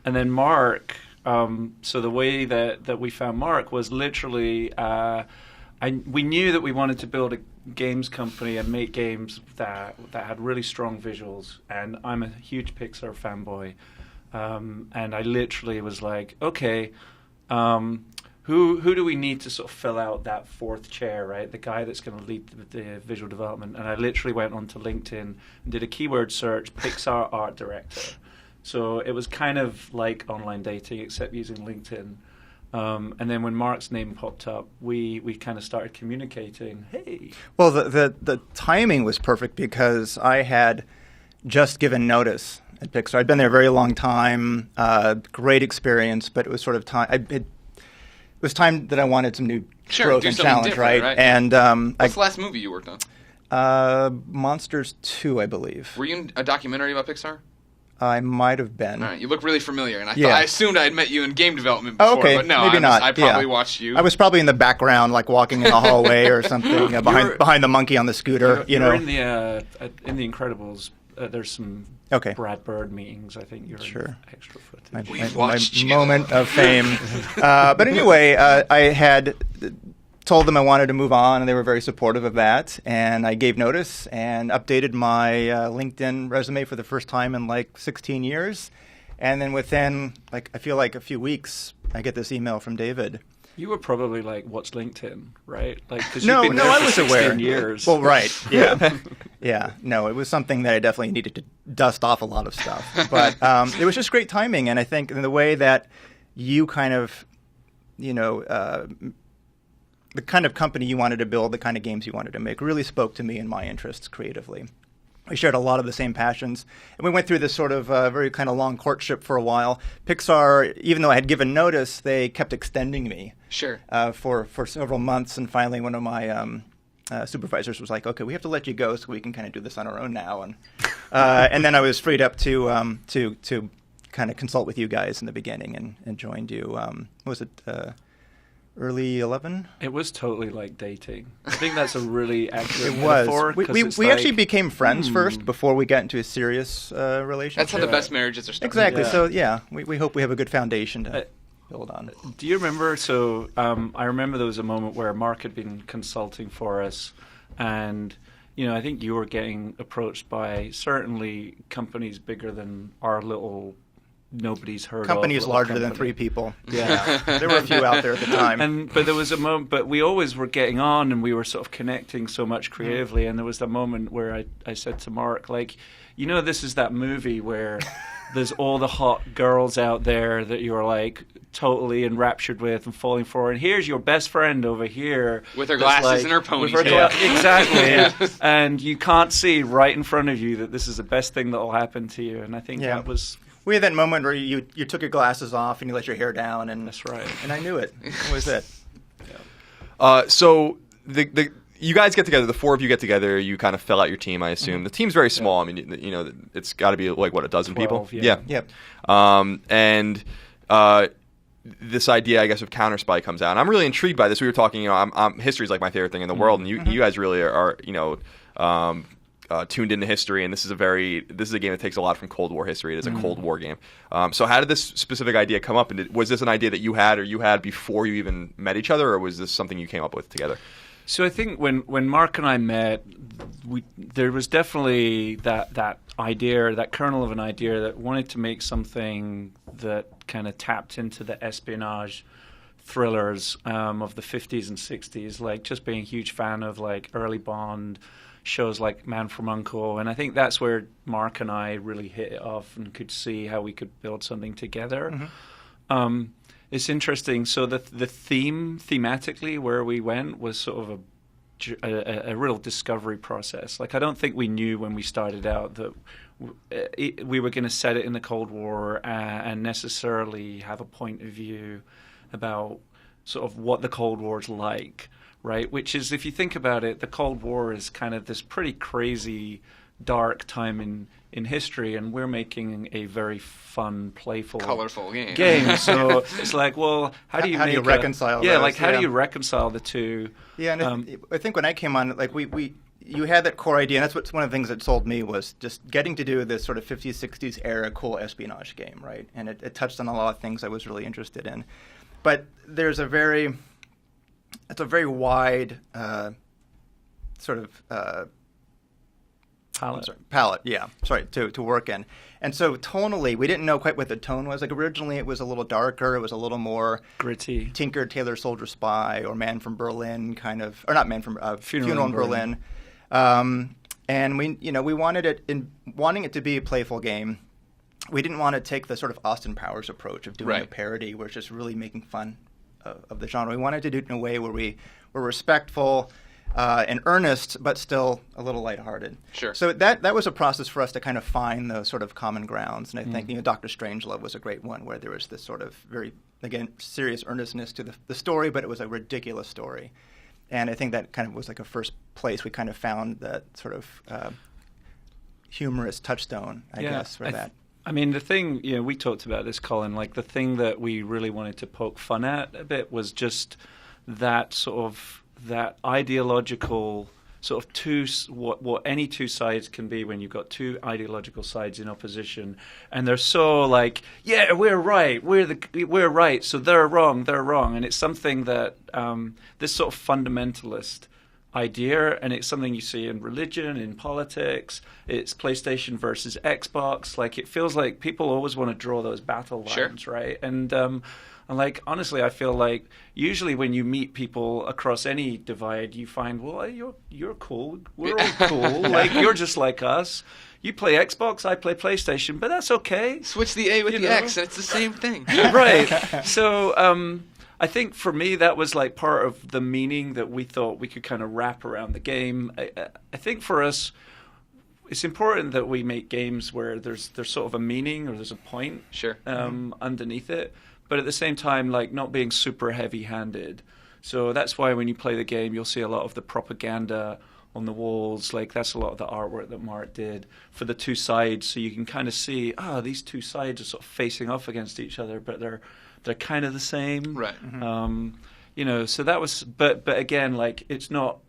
then Mark, so the way that we found Mark was literally, we knew that we wanted to build a games company and make games that had really strong visuals, and I'm a huge Pixar fanboy, and I literally was like, okay, who do we need to sort of fill out that fourth chair, right? The guy that's going to lead the visual development. And I literally went onto LinkedIn and did a keyword search, Pixar art director. So it was kind of like online dating, except using LinkedIn. And then when Mark's name popped up, we kind of started communicating. Hey. Well, the timing was perfect because I had just given notice at Pixar. I'd been there a very long time, great experience, but it was sort of time. It was time that I wanted some new growth do and something challenge, different, right? And what's the last movie you worked on? Monsters 2, I believe. Were you in a documentary about Pixar? I might have been. All right, you look really familiar, and Yeah. I assumed I had met you in game development before, Oh, okay, but no, maybe not. I probably Yeah. watched you. I was probably in the background, like walking in the hallway or something, behind the monkey on the scooter. You're in the Incredibles. There's some Okay. Brad Bird meetings. I think you're in extra footage. my moment of fame. But anyway, I had told them I wanted to move on, and they were very supportive of that. And I gave notice and updated my LinkedIn resume for the first time in like 16 years. And then within, I feel like a few weeks, I get this email from David. You were probably like, "What's LinkedIn?" Right? Like, because No, you've been there I for was 16 aware. years. Well, right, yeah, yeah. No, it was something that I definitely needed to dust off a lot of stuff. But it was just great timing, and I think in the way that you kind of, the kind of company you wanted to build, the kind of games you wanted to make, really spoke to me and my interests creatively. We shared a lot of the same passions, and we went through this sort of very kind of long courtship for a while. Pixar, even though I had given notice, they kept extending me for several months, and finally one of my supervisors was like, "Okay, we have to let you go so we can kind of do this on our own now." And then I was freed up to kind of consult with you guys in the beginning and joined you. What was it? Early 11? It was totally like dating. I think that's a really accurate It was. metaphor. We actually became friends first before we got into a serious relationship. That's how the best marriages are started. Exactly. Yeah. So, yeah, we hope we have a good foundation to build on. Do you remember? So I remember there was a moment where Mark had been consulting for us, and I think you were getting approached by certainly companies bigger than our little nobody's heard Companies of. larger than 3 people. Yeah. There were a few out there at the time. But there was a moment, but we always were getting on, and we were sort of connecting so much creatively. And there was the moment where I said to Mark, like, this is that movie where there's all the hot girls out there that you're like totally enraptured with and falling for, and here's your best friend over here with her that's glasses and her ponytail. Exactly. And you can't see right in front of you that this is the best thing that will happen to you. And I think that was. We had that moment where you took your glasses off and you let your hair down, and that's right. And I knew it. That was it. So you guys get together. The 4 of you get together. You kind of fill out your team, I assume. The team's very small. I mean, it's got to be like a dozen 12, people. yeah. Yep. And this idea, I guess, of counter spy comes out. And I'm really intrigued by this. We were talking, history is like my favorite thing in the world, and you guys really are tuned into history, and this is a game that takes a lot from Cold War history. It is a Cold War game. So how did this specific idea come up? And was this an idea that you had before you even met each other, or was this something you came up with together? So I think when Mark and I met, there was definitely that idea, that kernel of an idea that wanted to make something that kind of tapped into the espionage thrillers of the 50s and 60s, like just being a huge fan of like early Bond shows like Man from U.N.C.L.E. And I think that's where Mark and I really hit it off and could see how we could build something together. It's interesting. So the thematically where we went was sort of a real discovery process. Like I don't think we knew when we started out that we were going to set it in the Cold War and necessarily have a point of view about sort of what the Cold War is like, right? Which is, if you think about it, the Cold War is kind of this pretty crazy, dark time in history, and we're making a very fun, playful, colorful game. So it's like, well, how do you reconcile? Yeah, those? like how do you reconcile the two? Yeah, and I think when I came on, like you had that core idea, and that's what's one of the things that sold me was just getting to do this sort of 50s, 60s era cool espionage game, right? And it touched on a lot of things I was really interested in. But there's it's a very wide sort of palette, yeah. Sorry, to work in. And so tonally, we didn't know quite what the tone was. Like originally, it was a little darker. It was a little more gritty. Tinker, Tailor, Soldier, Spy, or Man from Berlin, kind of, or not Man from Funeral in Berlin. And we wanting it to be a playful game. We didn't want to take the sort of Austin Powers approach of doing a parody, where it's just really making fun of the genre. We wanted to do it in a way where we were respectful and earnest, but still a little lighthearted. Sure. So that was a process for us to kind of find those sort of common grounds. And I think Dr. Strangelove was a great one, where there was this sort of very, again, serious earnestness to the story, but it was a ridiculous story. And I think that kind of was like a first place we kind of found that sort of humorous touchstone, I guess, for that. I mean, the thing, we talked about this, Colin, like the thing that we really wanted to poke fun at a bit was just that sort of, that ideological sort of what any two sides can be when you've got two ideological sides in opposition, and they're so like, yeah, we're right, we're right, so they're wrong, and it's something that this sort of fundamentalist idea, and it's something you see in religion, in politics. It's PlayStation versus Xbox. Like it feels like people always want to draw those battle lines, right? And like honestly, I feel like usually when you meet people across any divide, you find, well, you're cool, we're all cool, like you're just like us. You play Xbox, I play PlayStation, but that's okay. Switch the A with the X, and it's the same thing. Right. So I think for me that was like part of the meaning that we thought we could kind of wrap around the game. I think for us, it's important that we make games where there's sort of a meaning or there's a point underneath it, but at the same time, like not being super heavy-handed. So that's why when you play the game, you'll see a lot of the propaganda on the walls. Like that's a lot of the artwork that Mark did for the two sides, so you can kind of see, these two sides are sort of facing off against each other, but they're kind of the same, right? So that was, but again, like it's not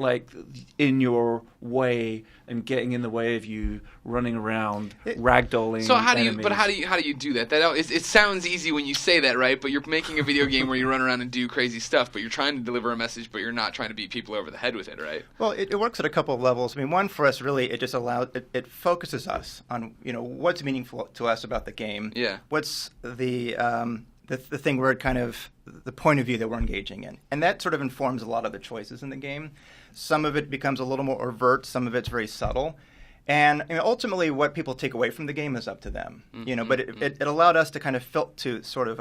like in your way and getting in the way of you running around ragdolling. So how do you? enemies. But how do you do that? It sounds easy when you say that, right? But you're making a video game where you run around and do crazy stuff, but you're trying to deliver a message, but you're not trying to beat people over the head with it, right? Well, it works at a couple of levels. I mean, one for us really, it just allows it focuses us on what's meaningful to us about the game. Yeah. What's the thing we're kind of the point of view that we're engaging in, and that sort of informs a lot of the choices in the game. Some of it becomes a little more overt, some of it's very subtle, and ultimately what people take away from the game is up to them. But it allowed us to kind of filter sort of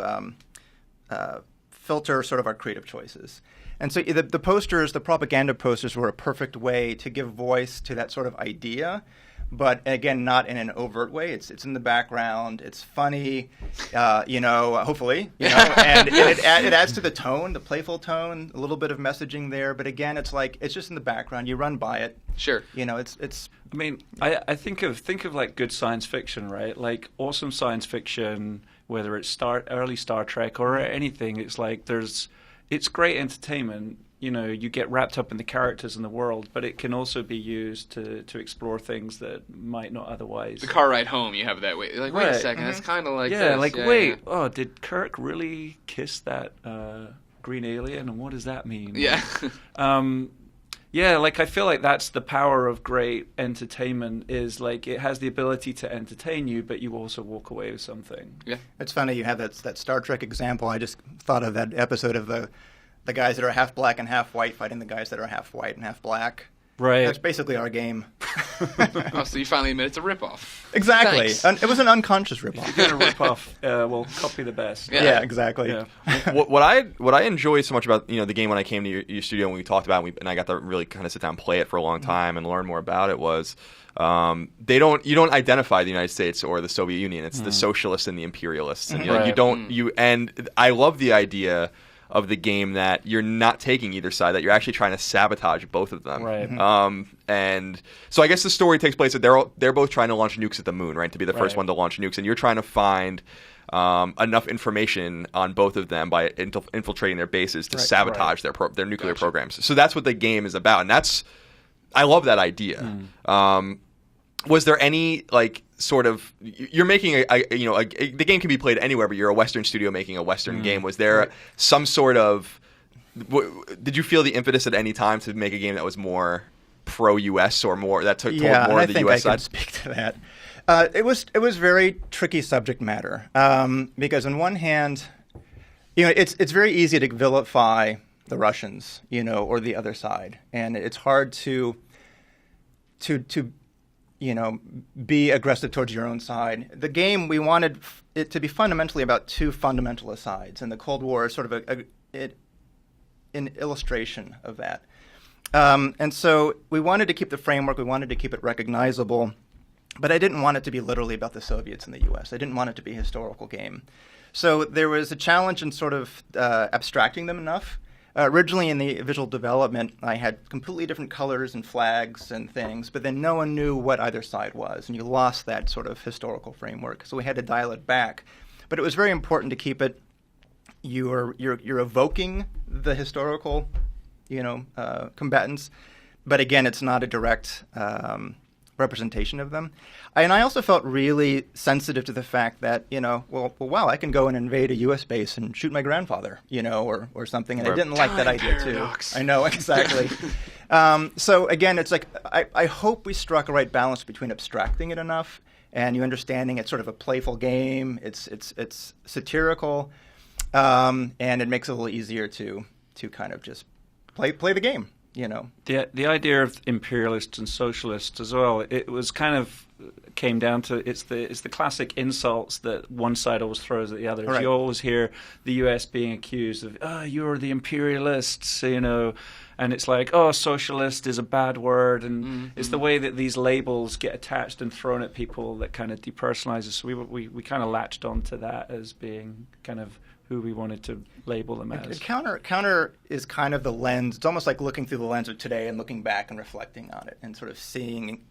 our creative choices. And so the posters, the propaganda posters, were a perfect way to give voice to that sort of idea. But again, not in an overt way. It's in the background. It's funny, hopefully, and it adds to the tone, the playful tone, a little bit of messaging there. But again, it's just in the background. You run by it. Sure. It's. I mean, I think of like good science fiction, right? Like awesome science fiction whether it's early Star Trek or anything. It's like it's great entertainment. You know, you get wrapped up in the characters and the world, but it can also be used to explore things that might not otherwise. The car ride home, you have that way. Like, wait a Right. second, that's kind of like Yeah, this. like, Yeah, wait, yeah. oh, did Kirk really kiss that green alien, and what does that mean? Yeah. Yeah, like, I feel like that's the power of great entertainment, is like it has the ability to entertain you, but you also walk away with something. Yeah. It's funny you have that Star Trek example. I just thought of that episode of the guys that are half black and half white fighting the guys that are half white and half black. Right. That's basically our game. Oh, so you finally admit it's a ripoff. Exactly. Thanks. It was an unconscious ripoff. You're going to rip off, well, copy the best. Yeah. Exactly. Yeah. what I enjoy so much about the game when I came to your studio and we talked about it and I got to really kind of sit down and play it for a long time and learn more about it was you don't identify the United States or the Soviet Union. It's the socialists and the imperialists, and and I love the idea of the game that you're not taking either side, that you're actually trying to sabotage both of them. Right. And so I guess the story takes place that they're both trying to launch nukes at the moon, right? To be the first one to launch nukes, and you're trying to find enough information on both of them by infiltrating their bases to sabotage their nuclear programs. So that's what the game is about, and I love that idea. Was there any sort of, you're making the game can be played anywhere, but you're a Western studio making a Western game. Was there some sort of, did you feel the impetus at any time to make a game that was more pro-US or more that told more of the US side? I can speak to that. It was very tricky subject matter because on one hand, it's very easy to vilify the Russians, or the other side, and it's hard to be aggressive towards your own side. The game, we wanted it to be fundamentally about two fundamentalist sides, and the Cold War is sort of an illustration of that. And so we wanted to keep the framework, we wanted to keep it recognizable, but I didn't want it to be literally about the Soviets and the U.S. I didn't want it to be a historical game. So there was a challenge in sort of abstracting them enough. Originally in the visual development, I had completely different colors and flags and things, but then no one knew what either side was, and you lost that sort of historical framework. So we had to dial it back. But it was very important to keep it. You're evoking the historical, combatants, but again, it's not a direct representation of them. And I also felt really sensitive to the fact that, wow, I can go and invade a U.S. base and shoot my grandfather, or something. And I didn't like that idea, paradox. too. I know, exactly. So, again, it's like I hope we struck a right balance between abstracting it enough and you understanding it's sort of a playful game. It's satirical, and it makes it a little easier to kind of just play the game. The idea of imperialists and socialists as well, it was kind of came down to it's the classic insults that one side always throws at the other. Right. You always hear the US being accused of you're the imperialists, and it's like, socialist is a bad word, and it's the way that these labels get attached and thrown at people that kind of depersonalizes. So we kind of latched onto that as being kind of who we wanted to label them as. Counter is kind of the lens. It's almost like looking through the lens of today and looking back and reflecting on it and sort of seeing,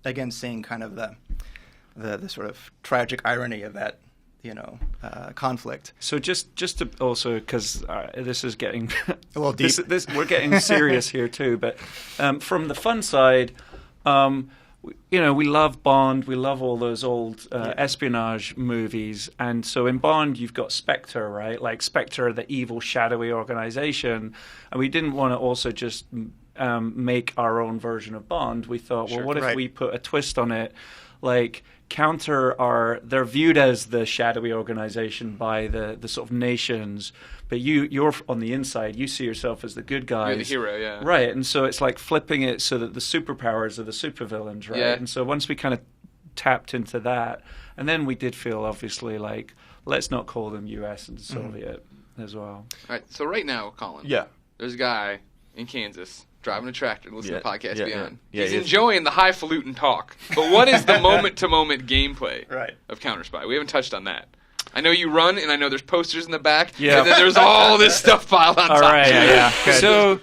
again, seeing kind of the sort of tragic irony of that, conflict. So just to also, because this is getting a little deep. We're getting serious here too. But from the fun side, we love Bond. We love all those old espionage movies. And so in Bond, you've got Spectre, right? Like Spectre, the evil, shadowy organization. And we didn't want to also just make our own version of Bond. We thought, what if we put a twist on it? Like they're viewed as the shadowy organization by the sort of nations, but you're on the inside. You see yourself as the good guys. You're the hero, yeah. Right, and so it's like flipping it so that the superpowers are the supervillains, right? Yeah. And so once we kind of tapped into that, and then we did feel obviously like let's not call them U.S. and Soviet as well. All right, so right now, Colin, Yeah. there's a guy in Kansas driving a tractor and listening to Podcast Beyond. Yeah, He's he is. enjoying the highfalutin talk. But what is the moment-to-moment gameplay Right. of Counter-Spy? We haven't touched on that. I know you run, and I know there's posters in the back, Yeah. and then there's all this stuff piled on top. All right, yeah. So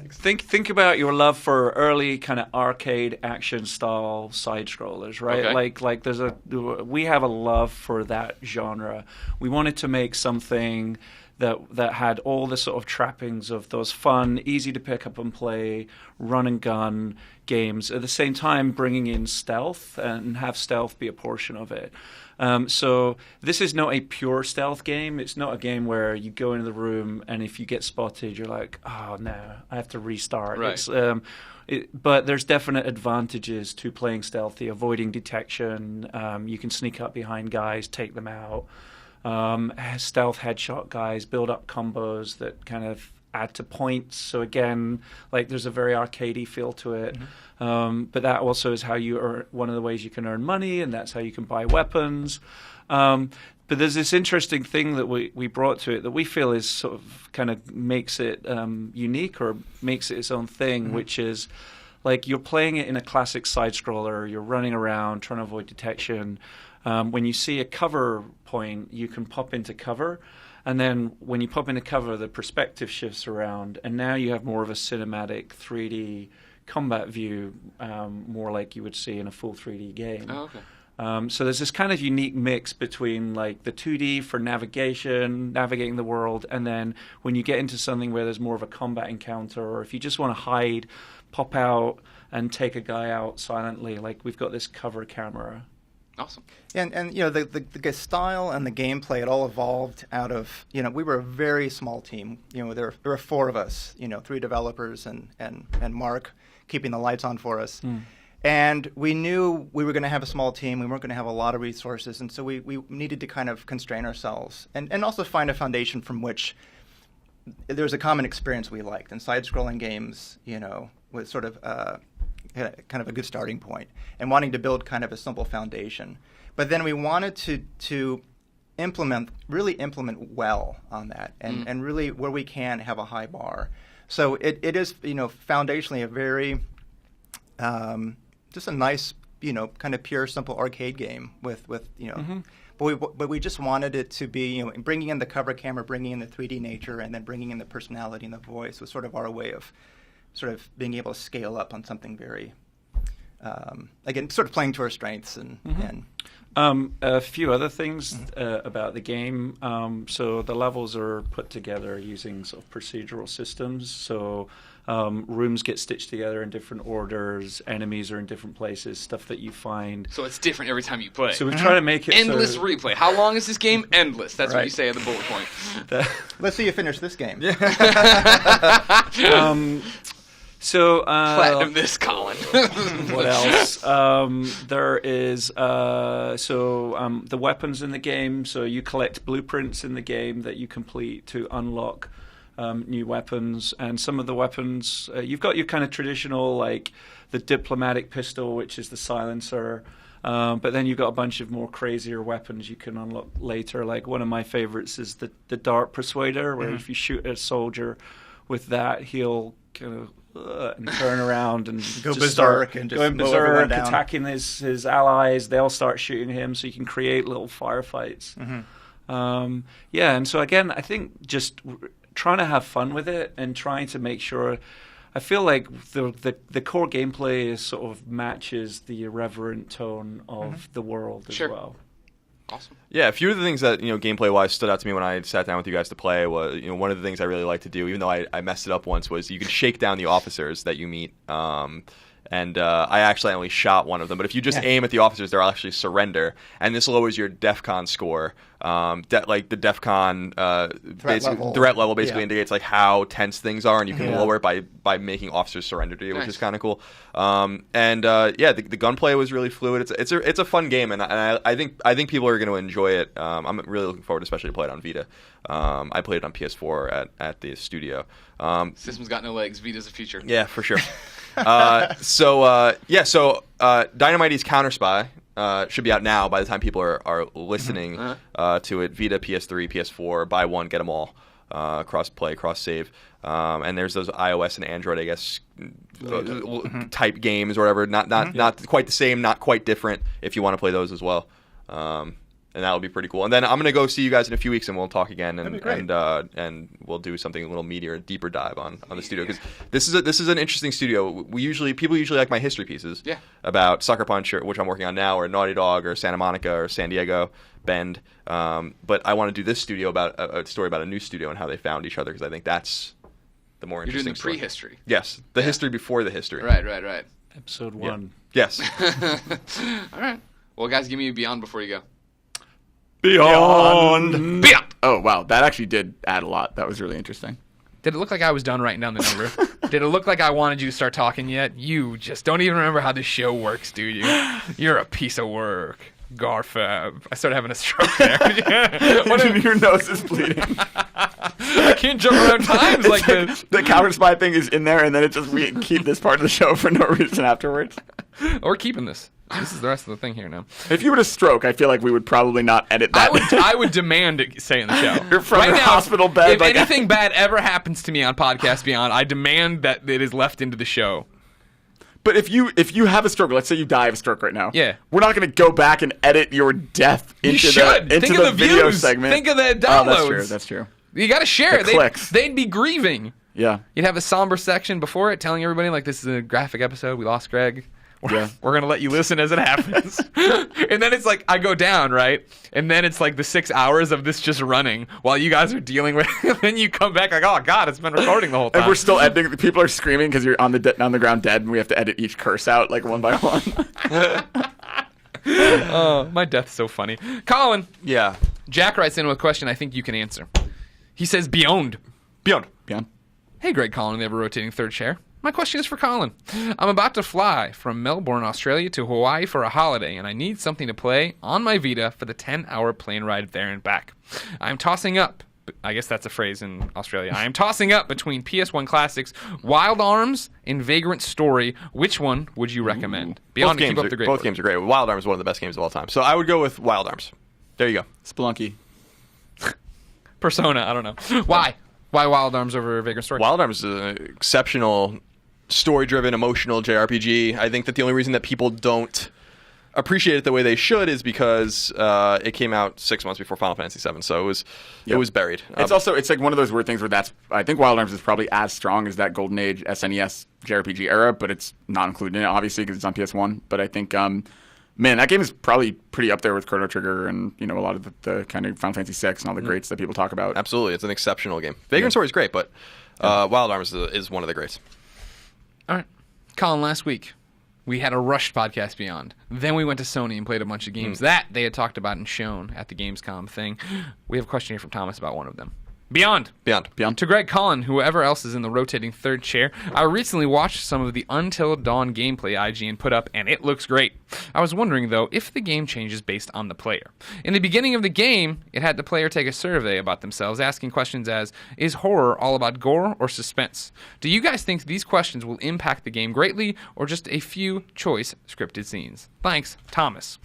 Think about your love for early kind of arcade action style side scrollers, right? Okay. We have a love for that genre. We wanted to make something that had all the sort of trappings of those fun, easy to pick up and play, run and gun games. At the same time, bringing in stealth and have stealth be a portion of it. So this is not a pure stealth game. It's not a game where you go into the room and if you get spotted, you're like, oh no, I have to restart. Right. But there's definite advantages to playing stealthy, avoiding detection. You can sneak up behind guys, take them out. Stealth headshot guys, build up combos that kind of add to points. So again, like there's a very arcadey feel to it. But that also is how you earn, one of the ways you can earn money, and that's how you can buy weapons. But there's this interesting thing that we brought to it that we feel is sort of kind of makes it unique or makes it its own thing, which is like you're playing it in a classic side scroller. You're running around trying to avoid detection. When you see a cover point, you can pop into cover. And then when you pop into cover, the perspective shifts around. And now you have more of a cinematic 3D combat view, more like you would see in a full 3D game. Oh, okay. So there's this kind of unique mix between like the 2D for navigation, navigating the world, and then when you get into something where there's more of a combat encounter, or if you just want to hide, pop out and take a guy out silently, like we've got this cover camera. Awesome. And you know the style and the gameplay, it all evolved out of, you know, we were a very small team. You know, there were 4 of us, you know, 3 developers and Mark keeping the lights on for us. And we knew we were going to have a small team. We weren't going to have a lot of resources, and so we needed to kind of constrain ourselves and also find a foundation from which there was a common experience we liked. And side-scrolling games, you know, was sort of kind of a good starting point, and wanting to build kind of a simple foundation. But then we wanted to implement well on that, and really where we can have a high bar. So it is, you know, foundationally a very just a nice, you know, kind of pure simple arcade game with you know. But we just wanted it to be, you know, bringing in the cover camera, bringing in the 3D nature, and then bringing in the personality and the voice was sort of our way of sort of being able to scale up on something very, again, sort of playing to our strengths and a few other things about the game. So the levels are put together using sort of procedural systems. So rooms get stitched together in different orders. Enemies are in different places. Stuff that you find. So it's different every time you play. So we try to make it endless replay. How long is this game? Endless. That's what Right. you say at the bullet point. Let's see you finish this game. Platinum this, Colin. What else? There is the weapons in the game. So you collect blueprints in the game that you complete to unlock new weapons. And some of the weapons, you've got your kind of traditional, like the diplomatic pistol, which is the silencer. But then you've got a bunch of more crazier weapons you can unlock later. Like one of my favorites is the dart persuader, where if you shoot a soldier with that, he'll kind of and turn around and Go just berserk start and just going mow everyone berserk, down. attacking his allies. They'll start shooting him, so you can create little firefights. And so again, I think just trying to have fun with it and trying to make sure. I feel like the core gameplay is sort of matches the irreverent tone of the world as well. Awesome. Yeah, a few of the things that, you know, gameplay-wise stood out to me when I sat down with you guys to play was, you know, one of the things I really like to do, even though I messed it up once, was you can shake down the officers that you meet. And I actually only shot one of them. But if you just aim at the officers, they'll actually surrender. And this lowers your DEFCON score. Like the DEFCON threat level basically indicates like how tense things are, and you can lower it by making officers surrender to you, which is kind of cool. The gunplay was really fluid. It's a fun game, and I think people are going to enjoy it. I'm really looking forward, especially to play it on Vita. I played it on PS4 at the studio. System's got no legs. Vita's a future. Yeah, for sure. Dynamite's Counter Spy should be out now by the time people are listening to it. Vita, PS3, PS4, buy one, get them all. Cross play, cross save. And there's those iOS and Android, I guess, type games or whatever. Not quite the same, not quite different if you want to play those as well. and that will be pretty cool. And then I'm gonna go see you guys in a few weeks, and we'll talk again, That'd be great. and we'll do something a little meatier, deeper dive on the studio, because this is an interesting studio. People usually like my history pieces about Sucker Punch, which I'm working on now, or Naughty Dog, or Santa Monica, or San Diego, Bend. But I want to do this studio about a story about a new studio and how they found each other, because I think that's the more You're interesting doing the story. prehistory. Yes, the history before the history. Right. Episode 1. Yes. All right. Well, guys, give me a Beyond before you go. Beyond. Beyond! Oh, wow. That actually did add a lot. That was really interesting. Did it look like I was done writing down the number? Did it look like I wanted you to start talking yet? You just don't even remember how this show works, do you? You're a piece of work. Garfab. I started having a stroke there. Your nose is bleeding. I can't jump around times like this. The Coward Spy thing is in there, and then we keep this part of the show for no reason afterwards. Or keeping this. This is the rest of the thing here now. If you were to stroke, I feel like we would probably not edit that. I would demand it stay in the show. You're from right your now, hospital bed. If anything bad ever happens to me on Podcast Beyond, I demand that it is left into the show. But if you have a stroke, let's say you die of a stroke right now. Yeah. We're not going to go back and edit your death into Think of the video views. segment. Think of the downloads. Oh, that's true. You got to share it. clicks. They'd be grieving. Yeah. You'd have a somber section before it telling everybody, like, this is a graphic episode. We lost Greg. We're going to let you listen as it happens. And then it's like, I go down, right? And then it's like the 6 hours of this just running while you guys are dealing with it. And then you come back like, oh, God, it's been recording the whole time. And we're still editing. People are screaming because you're on the ground dead, and we have to edit each curse out, like, one by one. Oh, my death's so funny. Colin. Yeah. Jack writes in with a question I think you can answer. He says, Beyond. Beyond. Hey, Greg, Colin, the ever-rotating third chair. My question is for Colin. I'm about to fly from Melbourne, Australia to Hawaii for a holiday, and I need something to play on my Vita for the 10-hour plane ride there and back. I'm tossing up. I guess that's a phrase in Australia. I am tossing up between PS1 classics Wild Arms and Vagrant Story. Which one would you recommend? Beyond to keep up the great both work. games are great. Wild Arms is one of the best games of all time. So I would go with Wild Arms. There you go. Spelunky. Persona, I don't know. Why? Why Wild Arms over Vagrant Story? Wild Arms is an exceptional story-driven, emotional JRPG. I think that the only reason that people don't appreciate it the way they should is because it came out 6 months before Final Fantasy VII, so it was buried. It's like one of those weird things where I think Wild Arms is probably as strong as that Golden Age SNES JRPG era, but it's not included in it, obviously, because it's on PS1. But I think, man, that game is probably pretty up there with Chrono Trigger and, you know, a lot of the kind of Final Fantasy VI and all the greats that people talk about. Absolutely, it's an exceptional game. Vagrant Story is great, but Wild Arms is one of the greats. All right. Colin, last week, we had a rushed Podcast Beyond. Then we went to Sony and played a bunch of games that they had talked about and shown at the Gamescom thing. We have a question here from Thomas about one of them. Beyond. To Greg, Colin, whoever else is in the rotating third chair, I recently watched some of the Until Dawn gameplay IGN put up, and it looks great. I was wondering, though, if the game changes based on the player. In the beginning of the game, it had the player take a survey about themselves, asking questions as, is horror all about gore or suspense? Do you guys think these questions will impact the game greatly, or just a few choice scripted scenes? Thanks, Thomas.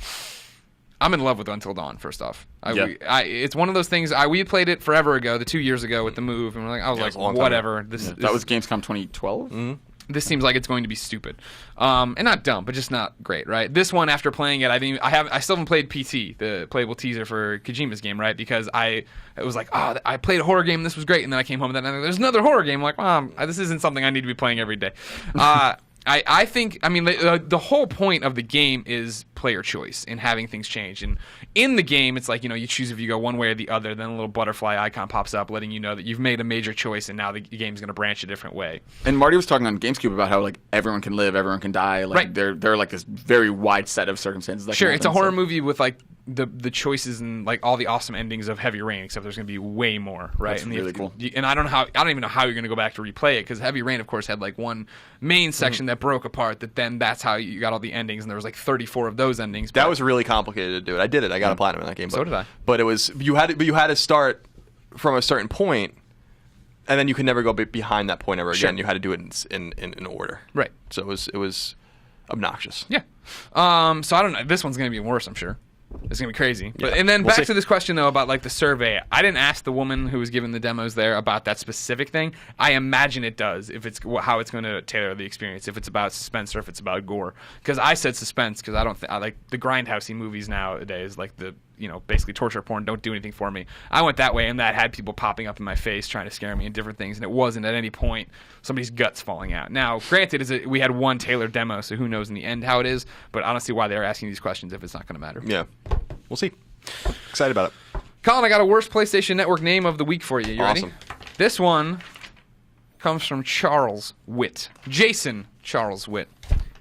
I'm in love with Until Dawn, first off. It's one of those things, we played it forever ago, 2 years ago with the move, and I was like, whatever. That was Gamescom 2012? Mm-hmm. This seems like it's going to be stupid. And not dumb, but just not great, right? This one, after playing it, I still haven't played PT, the playable teaser for Kojima's game, right? Because it was like, I played a horror game, this was great, and then I came home and then there's another horror game. I'm like, this isn't something I need to be playing every day. I think, the whole point of the game is player choice and having things change. And in the game, it's like, you choose if you go one way or the other, then a little butterfly icon pops up letting you know that you've made a major choice and now the game's going to branch a different way. And Marty was talking on GameScube about how, like, everyone can live, everyone can die. Like, right. They're like this very wide set of circumstances. That Sure, can it's a happen, horror movie with, like, the choices and, like, all the awesome endings of Heavy Rain, except there's going to be way more, right? That's really cool. And I don't even know how you're going to go back to replay it, because Heavy Rain, of course, had, like, one main section that broke apart, then that's how you got all the endings, and there was, like, 34 of those endings. That was really complicated to do it. I did it. I got a platinum in that game. So did I. But it was you had to start from a certain point, and then you could never go behind that point ever again. You had to do it in order. Right. So it was obnoxious. Yeah. So I don't know. This one's going to be worse, I'm sure. It's going to be crazy. Yeah. And then We'll back see. to this question, though, about, like, the survey. I didn't ask the woman who was giving the demos there about that specific thing. I imagine it does, if it's how it's going to tailor the experience, if it's about suspense or if it's about gore. Because I said suspense, because I like the grindhousey movies nowadays, like the basically torture porn. Don't do anything for me. I went that way, and that had people popping up in my face trying to scare me and different things, and it wasn't at any point somebody's guts falling out. Now, granted, we had one tailored demo, so who knows in the end how it is, but I don't see why they're asking these questions if it's not going to matter. Yeah. We'll see. Excited about it. Colin, I got a worst PlayStation Network name of the week for you. You ready? Awesome. This one comes from Charles Witt. Jason Charles Witt.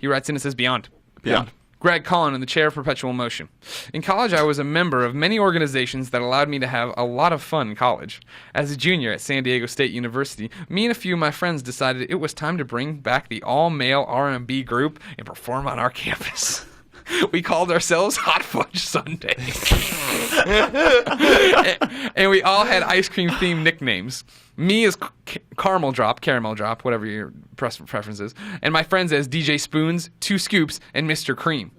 He writes in and says, Beyond. Beyond. Greg Collin in the chair of perpetual motion. In college, I was a member of many organizations that allowed me to have a lot of fun in college. As a junior at San Diego State University, me and a few of my friends decided it was time to bring back the all-male R&B group and perform on our campus. We called ourselves Hot Fudge Sunday. And we all had ice cream themed nicknames. Me as Caramel Drop, whatever your preference is. And my friends as DJ Spoons, 2 Scoops, and Mr. Cream.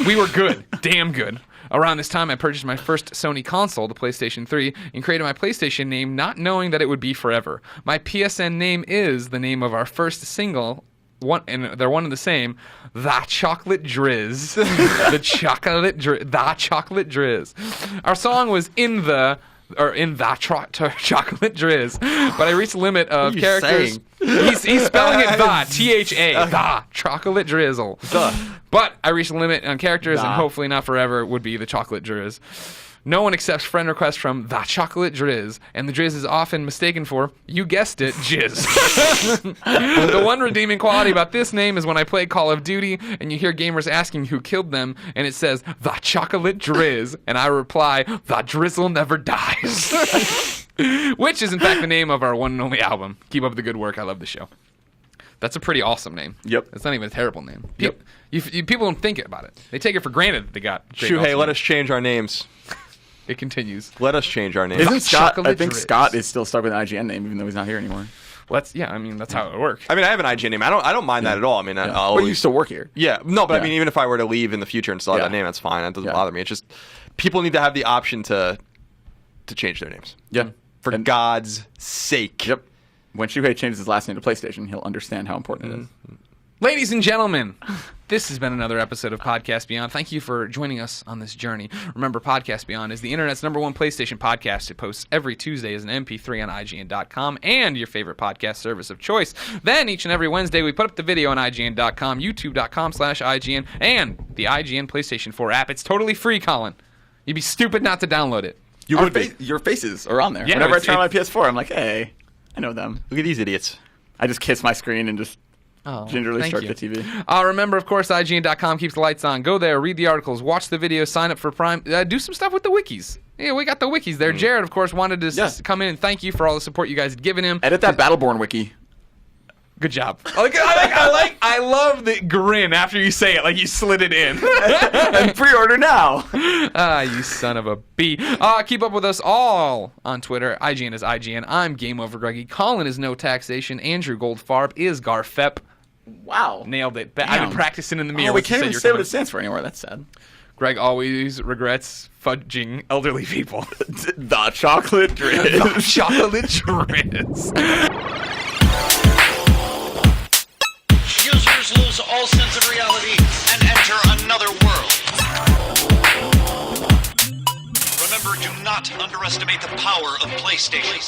We were good. Damn good. Around this time, I purchased my first Sony console, the PlayStation 3, and created my PlayStation name not knowing that it would be forever. My PSN name is the name of our first single, and they're one and the same, The Chocolate Drizz. The Chocolate Drizz. Our song was in the Chocolate Drizz, but I reached a limit of characters. He's spelling it the Chocolate Drizzle. But I reached a limit on characters, and hopefully not forever would be the Chocolate Drizz. No one accepts friend requests from the Chocolate Drizz, and the Drizz is often mistaken for, you guessed it, jizz. The one redeeming quality about this name is when I play Call of Duty, and you hear gamers asking who killed them, and it says, the Chocolate Drizz, and I reply, the drizzle never dies. Which is, in fact, the name of our one and only album. Keep up the good work. I love the show. That's a pretty awesome name. Yep. It's not even a terrible name. Yep. People don't think about it. They take it for granted that they got great Shuhei, awesome let names. us change our names. It continues. Let us change our names. Isn't Scott? Chocolate I think Drizz. Scott is still stuck with an IGN name, even though he's not here anymore. That's how it works. I mean, I have an IGN name. I don't mind that at all. I mean, I'll But you still work here. Yeah, no, but I Yeah. mean, even if I were to leave in the future and still have that Yeah. name, that's fine. That doesn't Yeah. bother me. It's just people need to have the option to change their names. Yeah. For God's sake. Yep. When Shuhei changes his last name to PlayStation, he'll understand how important it is. Ladies and gentlemen, this has been another episode of Podcast Beyond. Thank you for joining us on this journey. Remember, Podcast Beyond is the internet's #1 PlayStation podcast. It posts every Tuesday as an MP3 on IGN.com and your favorite podcast service of choice. Then, each and every Wednesday, we put up the video on IGN.com, YouTube.com/IGN, and the IGN PlayStation 4 app. It's totally free, Colin. You'd be stupid not to download it. Your faces are on there. Yeah, Whenever I it's- turn on my PS4, I'm like, hey, I know them. Look at these idiots. I just kiss my screen and just gingerly thank start you. the TV. Remember, of course, IGN.com keeps the lights on. Go there, read the articles, watch the videos, sign up for Prime, do some stuff with the wikis. Yeah, we got the wikis there. Jared, of course, wanted to come in and thank you for all the support you guys had given him. Edit that Battleborn wiki. Good job. I love the grin after you say it, like you slid it in. And pre-order now. You son of a bee. Keep up with us all on Twitter. IGN is IGN. I'm Game Over Greggy. Colin is No Taxation. Andrew Goldfarb is Garfep. Wow. Nailed it. I've been practicing in the mirror. Oh, we once you can't said even you're say what coming. it stands for anymore. That's sad. Greg always regrets fudging elderly people. The Chocolate Drizz. Chocolate Drizz. Users lose all sense of reality and enter another world. Remember, do not underestimate the power of PlayStation.